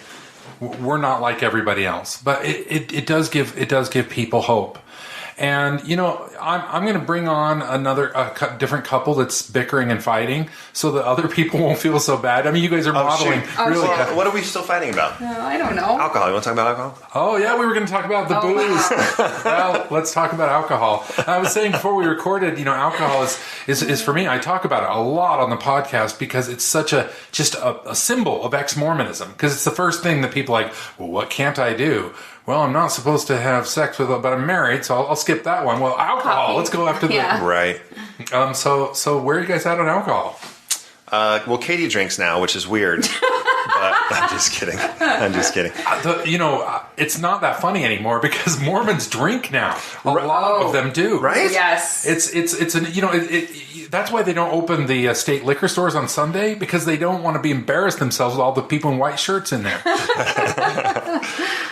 we're not like everybody else. But it does give people hope. And, I'm going to bring on a different couple that's bickering and fighting so that other people won't feel so bad. I mean, you guys are modeling. Really. What are we still fighting about? No, I don't know. Alcohol. You want to talk about alcohol? Oh, yeah, we were going to talk about the booze. Well, let's talk about alcohol. I was saying before we recorded, alcohol is for me, I talk about it a lot on the podcast because it's such a symbol of ex-Mormonism. Because it's the first thing that people are like, well, what can't I do? Well, I'm not supposed to have sex with, but I'm married, so I'll skip that one. Well, alcohol. Coffee. Let's go after that. Right. So where are you guys at on alcohol? Well, Katie drinks now, which is weird. But I'm just kidding. It's not that funny anymore because Mormons drink now. A lot of them do. Right? Yes. That's why they don't open the state liquor stores on Sunday, because they don't want to be embarrassed themselves with all the people in white shirts in there.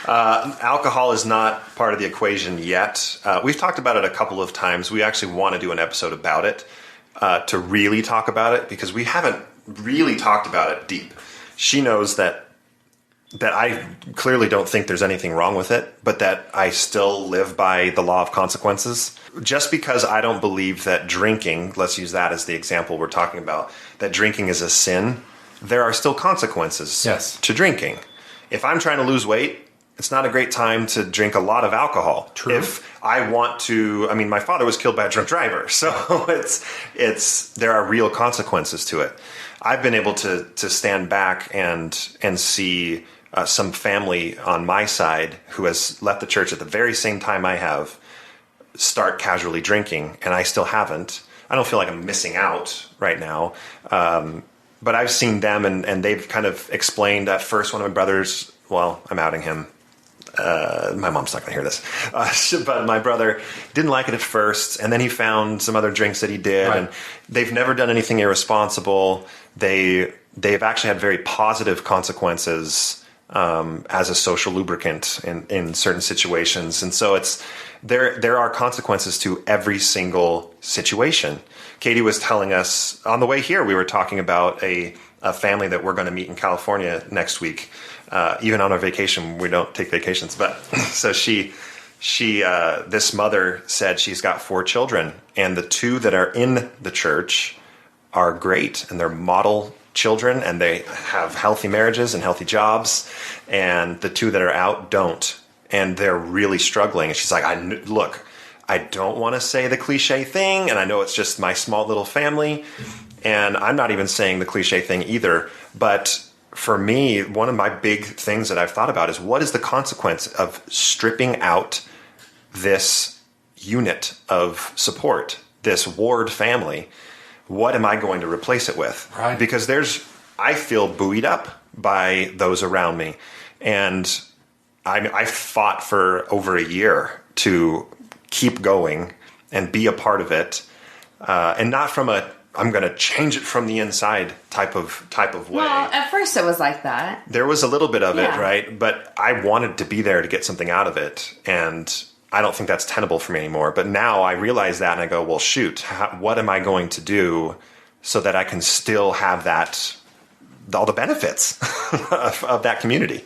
Alcohol is not part of the equation yet. We've talked about it a couple of times. We actually want to do an episode about it, to really talk about it, because we haven't really talked about it deep. She knows that I clearly don't think there's anything wrong with it, but that I still live by the law of consequences. Just because I don't believe that drinking, let's use that as the example we're talking about, that drinking is a sin, there are still consequences to drinking. If I'm trying to lose weight, it's not a great time to drink a lot of alcohol. True. If I want to, my father was killed by a drunk driver, so there are real consequences to it. I've been able to stand back and see some family on my side who has left the church at the very same time I have start casually drinking, and I still haven't. I don't feel like I'm missing out right now. But I've seen them, and they've kind of explained at first. One of my brothers, well, I'm outing him. My mom's not going to hear this. But my brother didn't like it at first, and then he found some other drinks that he did, and they've never done anything irresponsible. They've actually had very positive consequences as a social lubricant in certain situations. And so there are consequences to every single situation. Katie was telling us on the way here, we were talking about a family that we're going to meet in California next week. Even on our vacation, we don't take vacations, but so this mother said she's got 4 children, and the 2 that are in the church are great, and they're model children, and they have healthy marriages and healthy jobs, and the 2 that are out don't, and they're really struggling. And she's like, look, I don't want to say the cliche thing, and I know it's just my small little family, and I'm not even saying the cliche thing either, but for me, one of my big things that I've thought about is, what is the consequence of stripping out this unit of support, this ward family? What am I going to replace it with? Right. Because I feel buoyed up by those around me. And I fought for over a year to keep going and be a part of it. And not from a I'm going to change it from the inside type of way. Well, at first it was like that. There was a little bit of it, Yeah. right? But I wanted to be there to get something out of it. And I don't think that's tenable for me anymore. But now I realize that and I go, well, shoot, what am I going to do so that I can still have all the benefits of that community?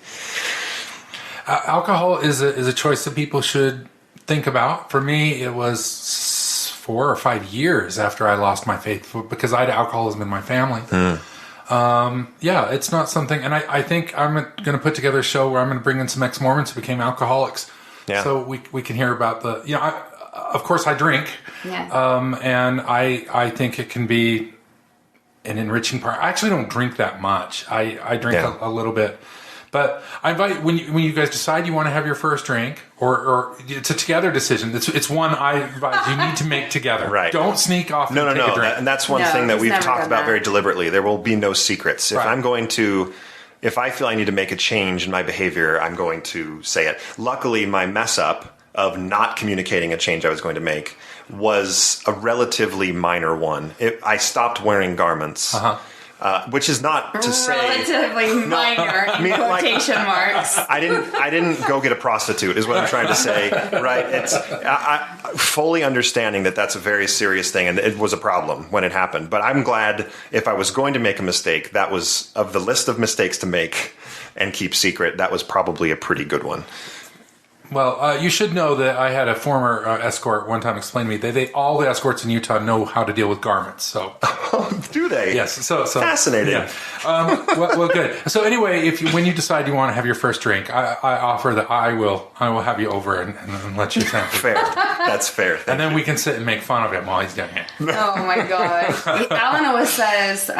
Alcohol is a choice that people should think about. For me, it was 4 or 5 years after I lost my faith because I had alcoholism in my family. Yeah, it's not something, and I think I'm going to put together a show where I'm going to bring in some ex-Mormons who became alcoholics. Yeah. So we can hear about of course I drink. Yeah. And I think it can be an enriching part. I actually don't drink that much. I drink a little bit. But I invite when you guys decide you want to have your first drink, or it's a together decision. It's one I advise you need to make together. Right. Don't sneak off and take a drink. And that's one thing that he's we've never talked done about that. very deliberately. There will be no secrets. Right. If I feel I need to make a change in my behavior, I'm going to say it. Luckily, my mess up of not communicating a change I was going to make was a relatively minor one. I stopped wearing garments. Which is not to say Relatively minor in quotation marks. I didn't go get a prostitute is what I'm trying to say, right? It's I fully understanding that that's a very serious thing and it was a problem when it happened. But I'm glad if I was going to make a mistake, that was of the list of mistakes to make and keep secret, that was probably a pretty good one. Well, you should know that I had a former escort one time explain to me that all the escorts in Utah know how to deal with garments. So, do they? Yes. So fascinating. Yeah. Well, good. So anyway, when you decide you want to have your first drink, I offer that I will have you over and let you sample. Fair. That's fair. And then we can sit and make fun of him while he's doing it. Oh my gosh. Allan always says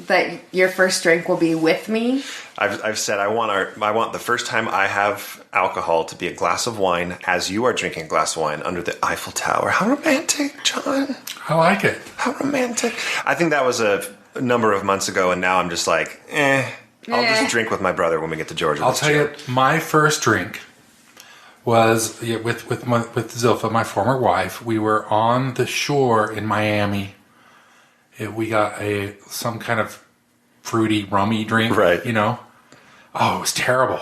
that your first drink will be with me. I've said I want the first time I have alcohol to be a glass of wine as you are drinking a glass of wine under the Eiffel Tower. How romantic, John. I like it. How romantic. I think that was a number of months ago, and now I'm just like, I'll just drink with my brother when we get to Georgia. I'll tell you, my first drink was with Zilpha, my former wife. We were on the shore in Miami. We got some kind of fruity rummy drink, right? You know. Oh, it was terrible.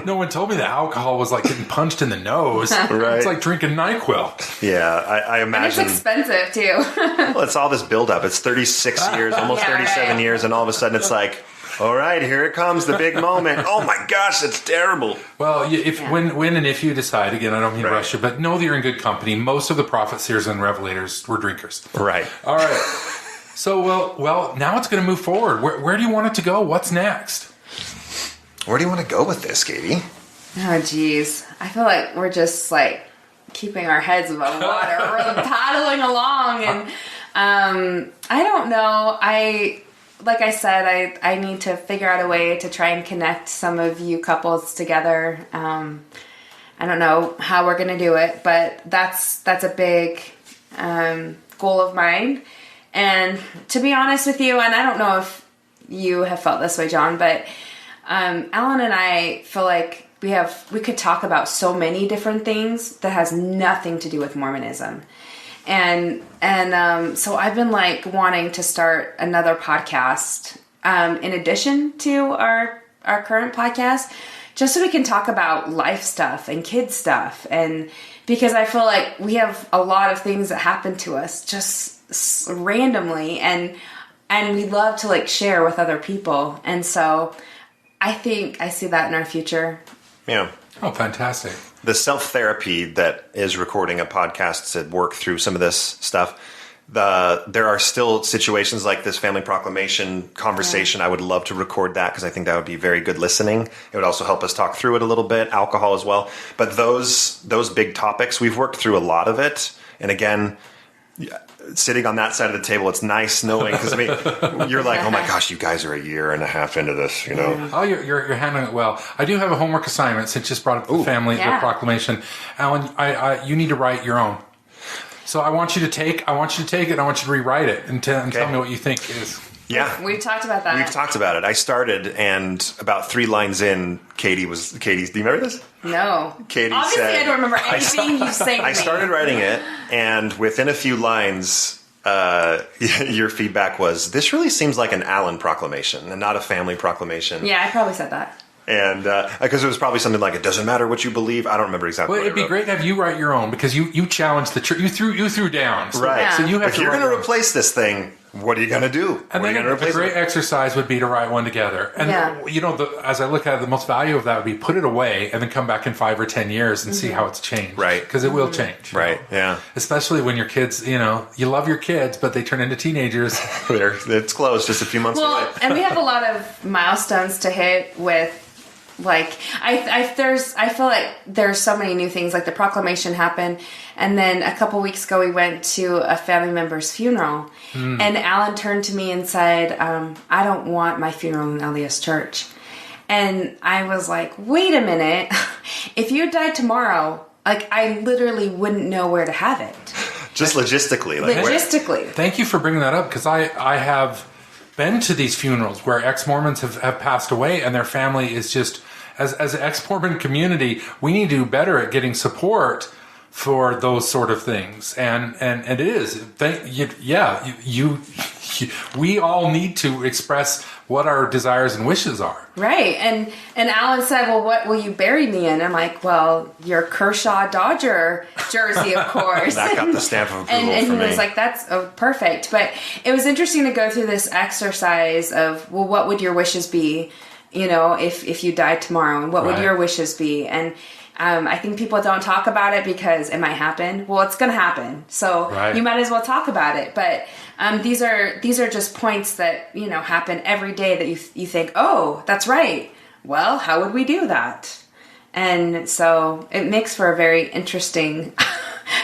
No one told me that alcohol was like getting punched in the nose. Right. It's like drinking NyQuil. Yeah, I imagine. And it's expensive, too. Well, it's all this buildup. It's 36 years, almost 37 years, and all of a sudden it's like, all right, here it comes, the big moment. Oh my gosh, it's terrible. Well, when and if you decide, again, I don't mean to rush you, but know that you're in good company. Most of the prophet seers and revelators were drinkers. Right. All right. So, well, now it's going to move forward. Where do you want it to go? What's next? Where do you want to go with this, Katie? Oh, geez. I feel like we're just like keeping our heads above water. We're paddling along, and I don't know. Like I said, I need to figure out a way to try and connect some of you couples together. I don't know how we're going to do it, but that's a big goal of mine. And to be honest with you, and I don't know if you have felt this way, John, but Allan and I feel like we could talk about so many different things that has nothing to do with Mormonism. And so I've been like wanting to start another podcast in addition to our current podcast, just so we can talk about life stuff and kids stuff. And because I feel like we have a lot of things that happen to us just randomly, and we love to like share with other people. And so I think I see that in our future. Yeah. Oh, fantastic. The self-therapy that is recording a podcast to work through some of this stuff, there are still situations like this family proclamation conversation. I would love to record that because I think that would be very good listening. It would also help us talk through it a little bit, alcohol as well. But those big topics, we've worked through a lot of it. And again, sitting on that side of the table, it's nice knowing, because I mean, you're like, oh my gosh, you guys are a year and a half into this, you know. Oh, you're handling it well. I do have a homework assignment since you just brought up the family the proclamation. Allan, you need to write your own. So I want you to take it. I want you to rewrite it and tell me what you think it is. Yeah. We've talked about that. We've talked about it. I started, and about 3 lines in, Katie's, do you remember this? No. Katie Obviously, said, I don't remember anything you say to me. I started writing it, and within a few lines, your feedback was, this really seems like an Allan proclamation and not a family proclamation. Yeah, I probably said that. And because it was probably something like, it doesn't matter what you believe. I don't remember exactly. Well, it'd be great to have you write your own, because you challenged the church. You threw down. So, right. Yeah. So you have if to you're write going to your own. replace this thing, what are you going to do? And then a great exercise would be to write one together. And, as I look at it, the most value of that would be put it away and then come back in 5 or 10 years and see how it's changed. Right. Because it will change. Right, yeah. Especially when your kids, you love your kids, but they turn into teenagers. It's close, just a few months away. And we have a lot of milestones to hit with, like, I feel like there's so many new things. Like the proclamation happened, and then a couple weeks ago we went to a family member's funeral, and Allan turned to me and said, I don't want my funeral in LDS Church. And I was like, wait a minute, if you died tomorrow, like, I literally wouldn't know where to have it. Just logistically. Logistically. Thank you for bringing that up, because I have been to these funerals where ex-Mormons have passed away, and their family is just, as an ex-Mormon community, we need to do better at getting support for those sort of things. And it is. We all need to express what our desires and wishes are. Right. And Allan said, well, what will you bury me in? I'm like, well, your Kershaw Dodger jersey, of course. That got the stamp of approval and for he me. was like, that's perfect. But it was interesting to go through this exercise of, well, what would your wishes be, if you died tomorrow? And what would your wishes be? And I think people don't talk about it because it might happen. Well, it's going to happen. So you might as well talk about it. But these are just points that, happen every day that you think, oh, that's right. Well, how would we do that? And so it makes for a very interesting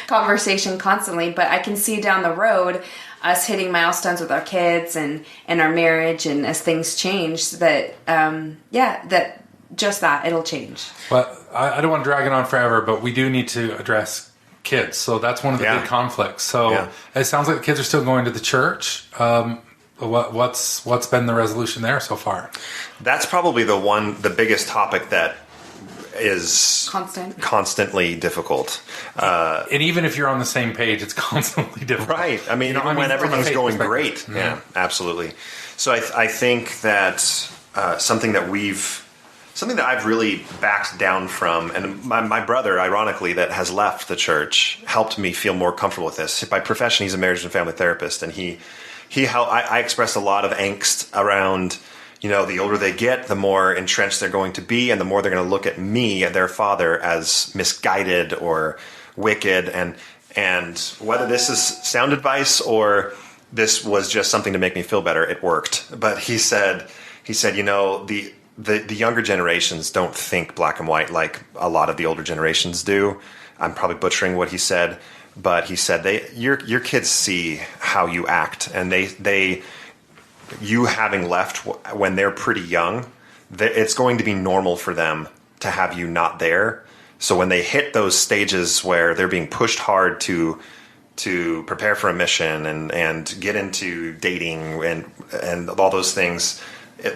conversation constantly. But I can see down the road us hitting milestones with our kids and our marriage, and as things change, that, it'll change. Well, I don't want to drag it on forever, but we do need to address kids. So that's one of the big conflicts. So it sounds like the kids are still going to the church. What's been the resolution there so far? That's probably the biggest topic that is constantly difficult. And even if you're on the same page, it's constantly difficult. Right. I mean, when everything's going great. Mm-hmm. Yeah, absolutely. So I think that something that I've really backed down from, and my brother, ironically, that has left the church, helped me feel more comfortable with this. By profession, he's a marriage and family therapist, and I expressed a lot of angst around, the older they get, the more entrenched they're going to be, and the more they're going to look at me, their father, as misguided or wicked, and whether this is sound advice or this was just something to make me feel better, it worked. But he said, the younger generations don't think black and white like a lot of the older generations do. I'm probably butchering what he said, but he said your kids see how you act, and you having left when they're pretty young, it's going to be normal for them to have you not there. So when they hit those stages where they're being pushed hard to prepare for a mission and get into dating and all those things,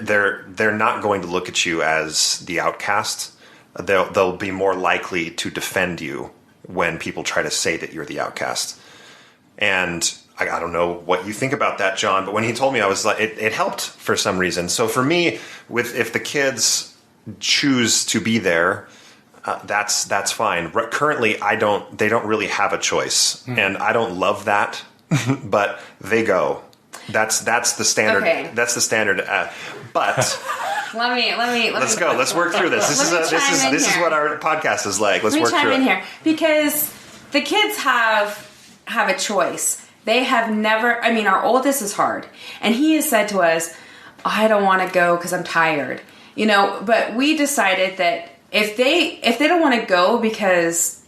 they're not going to look at you as the outcast. They'll be more likely to defend you when people try to say that you're the outcast. And I don't know what you think about that, John, but when he told me, I was like, it helped for some reason. So for me, if the kids choose to be there, that's fine. Currently, they don't really have a choice, and I don't love that, but they go. That's the standard. Okay. That's the standard. But let's go. Let's work through this. This is what our podcast is like. Let's work through it. Let me chime in here, because the kids have a choice. They have never. I mean, our oldest is hard, and he has said to us, "I don't want to go because I'm tired." But we decided that if they don't want to go because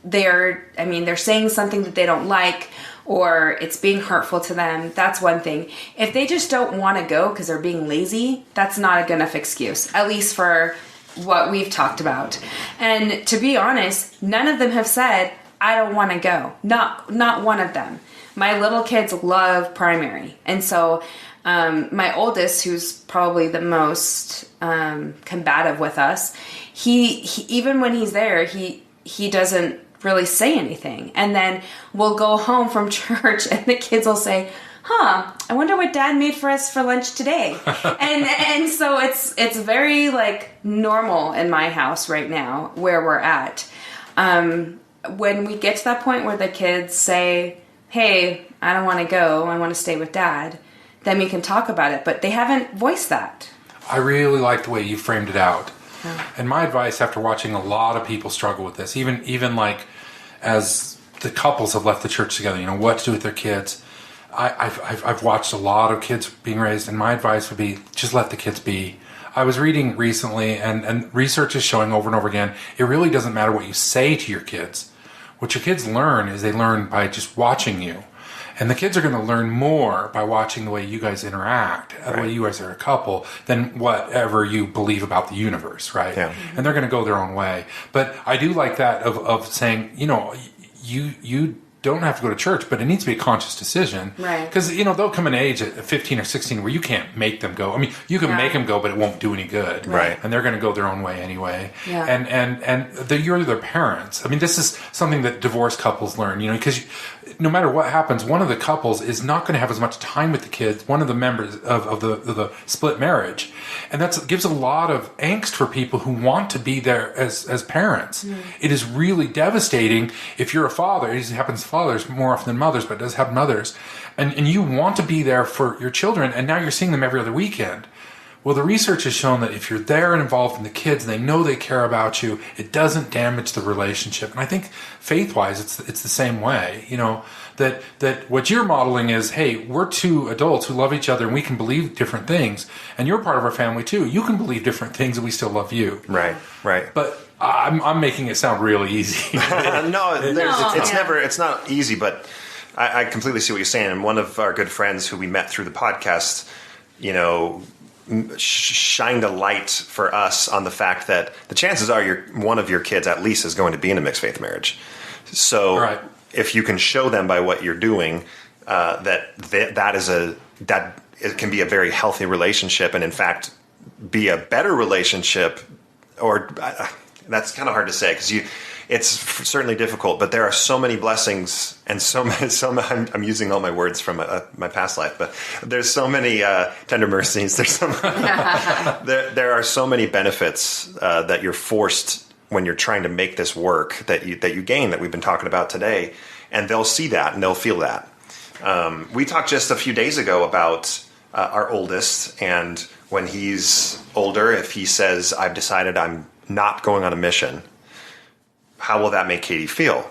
they're saying something that they don't like, or it's being hurtful to them, that's one thing. If they just don't want to go because they're being lazy, that's not a good enough excuse, at least for what we've talked about. And to be honest, none of them have said, I don't want to go. Not one of them. My little kids love primary. And so my oldest, who's probably the most combative with us, he even when he's there, he doesn't really say anything. And then we'll go home from church and the kids will say, I wonder what Dad made for us for lunch today. and so it's very like normal in my house right now where we're at. When we get to that point where the kids say, hey, I don't want to go, I want to stay with Dad, then we can talk about it. But they haven't voiced that. I really like the way you framed it out. Yeah. And my advice after watching a lot of people struggle with this, even like as the couples have left the church together, what to do with their kids. I've watched a lot of kids being raised, and my advice would be just let the kids be. I was reading recently, and research is showing over and over again, it really doesn't matter what you say to your kids. What your kids learn is they learn by just watching you. And the kids are going to learn more by watching the way you guys interact, the way you guys are a couple, than whatever you believe about the universe, right? Yeah. And they're going to go their own way. But I do like that of saying, you don't have to go to church, but it needs to be a conscious decision. Right. Because, they'll come an age at 15 or 16 where you can't make them go. I mean, you can make them go, but it won't do any good. Right. And they're going to go their own way anyway. Yeah. And you're their parents. I mean, this is something that divorced couples learn, because no matter what happens, one of the couples is not going to have as much time with the kids, one of the members of the split marriage. And that gives a lot of angst for people who want to be there as parents. Mm. It is really devastating if you're a father. It happens to fathers more often than mothers, but it does happen to mothers. And you want to be there for your children, and now you're seeing them every other weekend. Well, the research has shown that if you're there and involved in the kids and they know they care about you, it doesn't damage the relationship. And I think faith-wise, it's the same way, that what you're modeling is, hey, we're two adults who love each other and we can believe different things. And you're part of our family too. You can believe different things and we still love you. Right. But I'm making it sound really easy. It's not easy, but I completely see what you're saying. And one of our good friends who we met through the podcast, shined a light for us on the fact that the chances are one of your kids at least is going to be in a mixed faith marriage. So if you can show them by what you're doing that it can be a very healthy relationship, and in fact be a better relationship, or that's kind of hard to say because it's certainly difficult, but there are so many blessings and I'm using all my words from my past life, but there's so many tender mercies. There are so many benefits that you're forced when you're trying to make this work that you gain, that we've been talking about today, and they'll see that and they'll feel that. We talked just a few days ago about our oldest, and when he's older, if he says, I've decided I'm not going on a mission, how will that make Katie feel?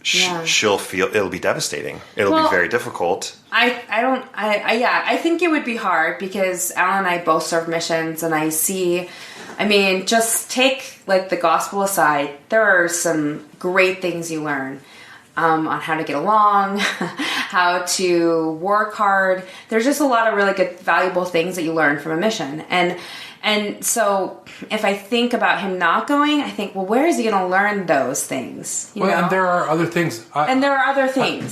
She'll feel it'll be devastating. It'll be very difficult. I think it would be hard because Allan and I both serve missions, and just take like the gospel aside, there are some great things you learn on how to get along, how to work hard. There's just a lot of really good, valuable things that you learn from a mission. And so if I think about him not going, I think, well, where is he going to learn those things? And there are other things.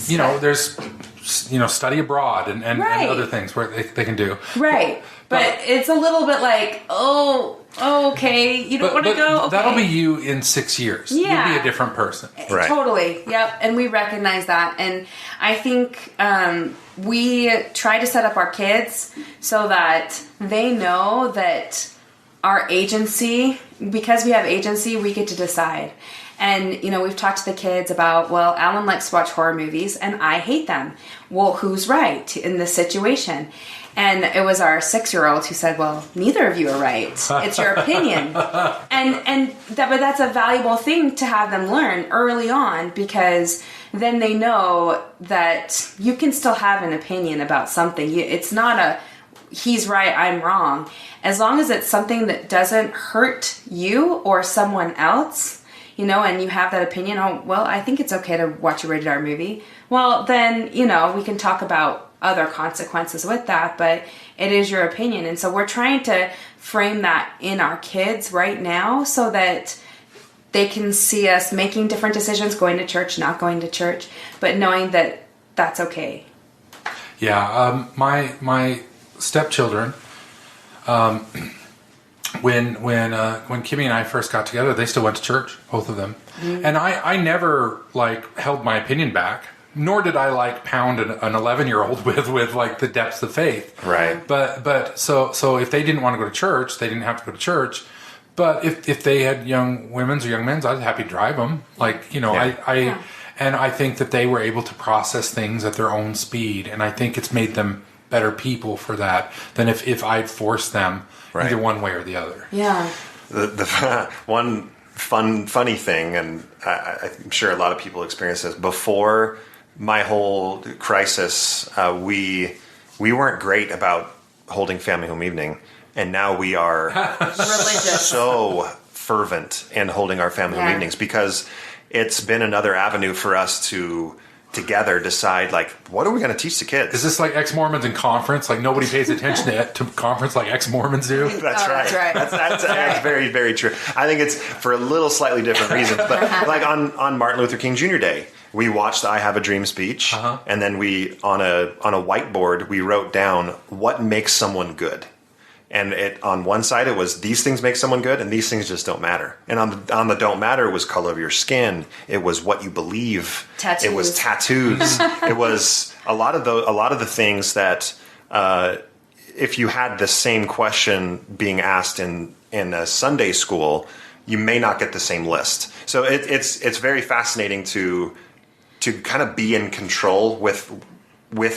There's study abroad and other things where they can do. Right. But it's a little bit like, okay, you don't want to go? Okay. That'll be you in 6 years. Yeah. You'll be a different person. Right. Totally. Yep. And we recognize that. And I think we try to set up our kids so that they know that our agency, because we have agency, we get to decide. And, we've talked to the kids about, well, Allan likes to watch horror movies and I hate them. Well, who's right in this situation? And it was our 6-year-old who said, well, neither of you are right. It's your opinion. But that's a valuable thing to have them learn early on, because then they know that you can still have an opinion about something. It's not he's right, I'm wrong. As long as it's something that doesn't hurt you or someone else, and you have that opinion, I think it's okay to watch a rated R movie. Well, then, we can talk about other consequences with that, but it is your opinion. And so we're trying to frame that in our kids right now so that they can see us making different decisions, going to church, not going to church, but knowing that that's okay. Yeah. My stepchildren, when Kimmy and I first got together, they still went to church, both of them. Mm-hmm. And I never held my opinion back, nor did I pound an 11-year-old with the depths of faith. Right. But so if they didn't want to go to church, they didn't have to go to church. But if they had young women's or young men's, I was happy to drive them. And I think that they were able to process things at their own speed, and I think it's made them better people for that than if I'd forced them either one way or the other. Yeah. The one funny thing, and I'm sure a lot of people experience this, before my whole crisis, we weren't great about holding family home evening, and now we are religious, so fervent in holding our family home evenings, because it's been another avenue for us to together decide, what are we going to teach the kids? Is this like ex-Mormons in conference? Nobody pays attention to conference like ex-Mormons do? That's right. That's very, very true. I think it's for a little slightly different reasons. But on Martin Luther King Jr. Day, we watched the I Have a Dream speech, and then we on a whiteboard we wrote down what makes someone good. And on one side it was these things make someone good, and these things just don't matter. And on the don't matter, it was color of your skin. It was what you believe. Tattoos. It was tattoos. It was a lot of the things that if you had the same question being asked in a Sunday school, you may not get the same list. So it's very fascinating to kind of be in control with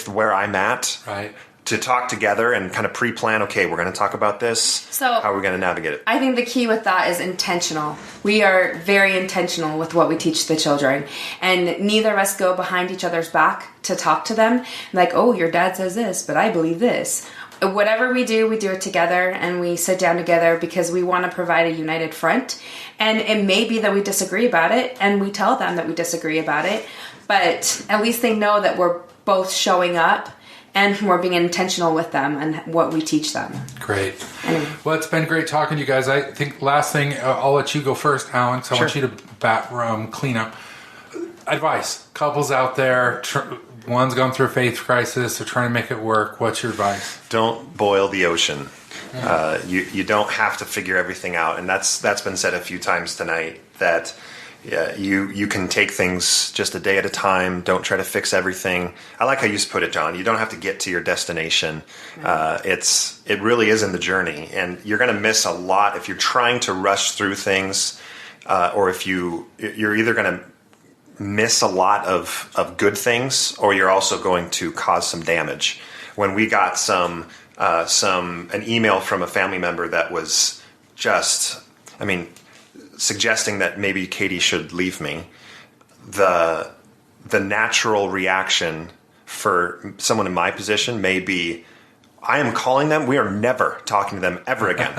where I'm at. Right. To talk together and kind of pre-plan, okay, we're going to talk about this. So how are we going to navigate it? I think the key with that is intentional. We are very intentional with what we teach the children. And neither of us go behind each other's back to talk to them. Oh, your dad says this, but I believe this. Whatever we do it together, and we sit down together because we want to provide a united front. And it may be that we disagree about it, and we tell them that we disagree about it. But at least they know that we're both showing up and we're being intentional with them and what we teach them. Great. Well, it's been great talking to you guys. I think last thing, I'll let you go first, Allan, because I want you to clean up. Advice. Couples out there, one's going through a faith crisis, they're trying to make it work. What's your advice? Don't boil the ocean. You don't have to figure everything out. And that's been said a few times tonight, that you can take things just a day at a time. Don't try to fix everything. I like how you put it, John. You don't have to get to your destination. It really is in the journey, and you're going to miss a lot if you're trying to rush through things, or if you're either going to miss a lot of good things, or you're also going to cause some damage. When we got an email from a family member that was just, suggesting that maybe Katie should leave me, the natural reaction for someone in my position may be, I am calling them. We are never talking to them ever again.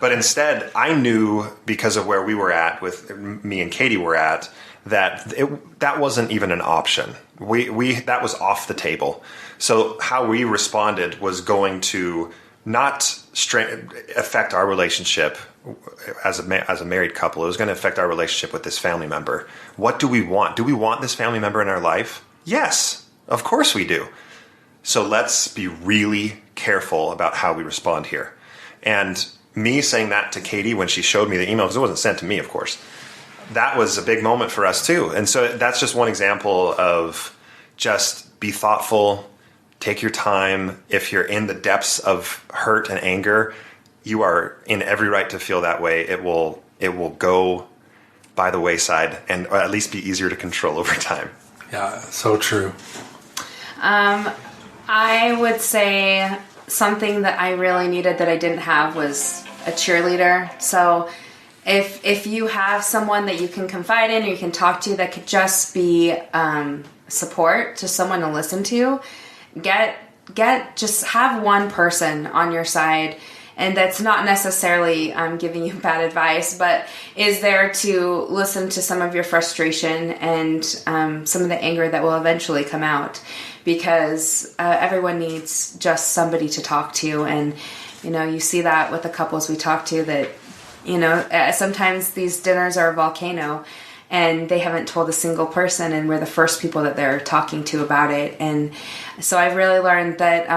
But instead, I knew, because of where we were at, with me and Katie were at, that that wasn't even an option. That was off the table. So how we responded was going to not affect our relationship as a married couple. It was going to affect our relationship with this family member. What do we want? Do we want this family member in our life? Yes, of course we do. So let's be really careful about how we respond here. And me saying that to Katie when she showed me the email, because it wasn't sent to me, of course, that was a big moment for us too. And so that's just one example of just be thoughtful, take your time. If you're in the depths of hurt and anger, you are in every right to feel that way. It will go by the wayside, and or at least be easier to control over time. Yeah, so true. I would say something that I really needed that I didn't have was a cheerleader. So if you have someone that you can confide in or you can talk to that could just be support, just someone to listen to, just have one person on your side, and that's not necessarily giving you bad advice, but is there to listen to some of your frustration and some of the anger that will eventually come out, because everyone needs just somebody to talk to. And you see that with the couples we talk to, that sometimes these dinners are a volcano and they haven't told a single person, and we're the first people that they're talking to about it. And so I've really learned that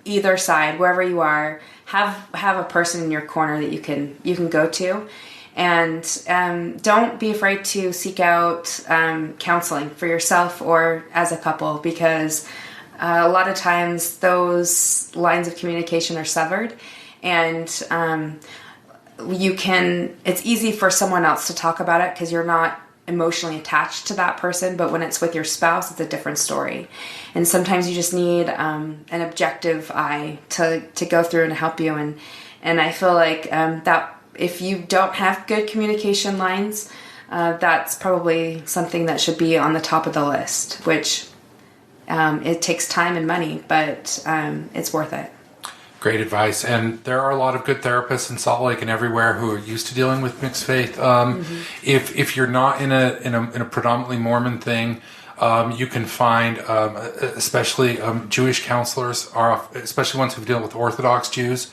either side, wherever you are, have a person in your corner that you can go to. And don't be afraid to seek out counseling for yourself or as a couple, because a lot of times those lines of communication are severed, and it's easy for someone else to talk about it because you're not emotionally attached to that person, but when it's with your spouse, it's a different story. And sometimes you just need an objective eye to go through and help you. And I feel like that if you don't have good communication lines, that's probably something that should be on the top of the list, which it takes time and money, but it's worth it. Great advice. And there are a lot of good therapists in Salt Lake and everywhere who are used to dealing with mixed faith. If you're not in a predominantly Mormon thing, you can find, especially Jewish counselors, especially ones who deal with Orthodox Jews,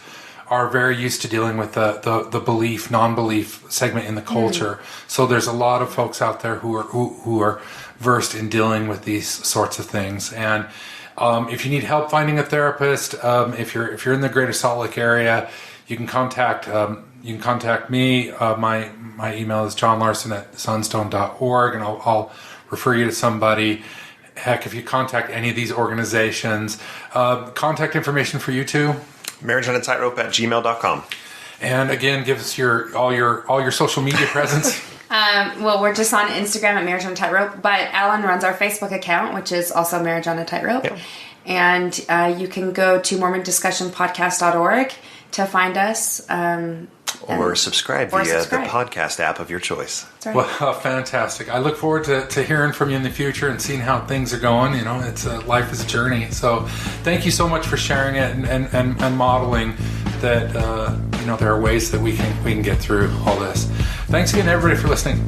are very used to dealing with the belief, non-belief segment in the culture. So there's a lot of folks out there who are versed in dealing with these sorts of things. And if you need help finding a therapist, if you're in the Greater Salt Lake area, you can contact me. My email is johnlarsen@sunstone.org, and I'll refer you to somebody. Heck, if you contact any of these organizations, contact information for you too. marriageonatightrope@gmail.com. And again, give us all your social media presence. Well, we're just on Instagram at Marriage on a Tightrope, but Allan runs our Facebook account, which is also Marriage on a Tightrope. Yep. And you can go to MormonDiscussionPodcast.org to find us. Or subscribe via the podcast app of your choice. Right. Well, fantastic. I look forward to hearing from you in the future and seeing how things are going. You know, life is a journey. So thank you so much for sharing it and modeling that, there are ways that we can get through all this. Thanks again, everybody, for listening.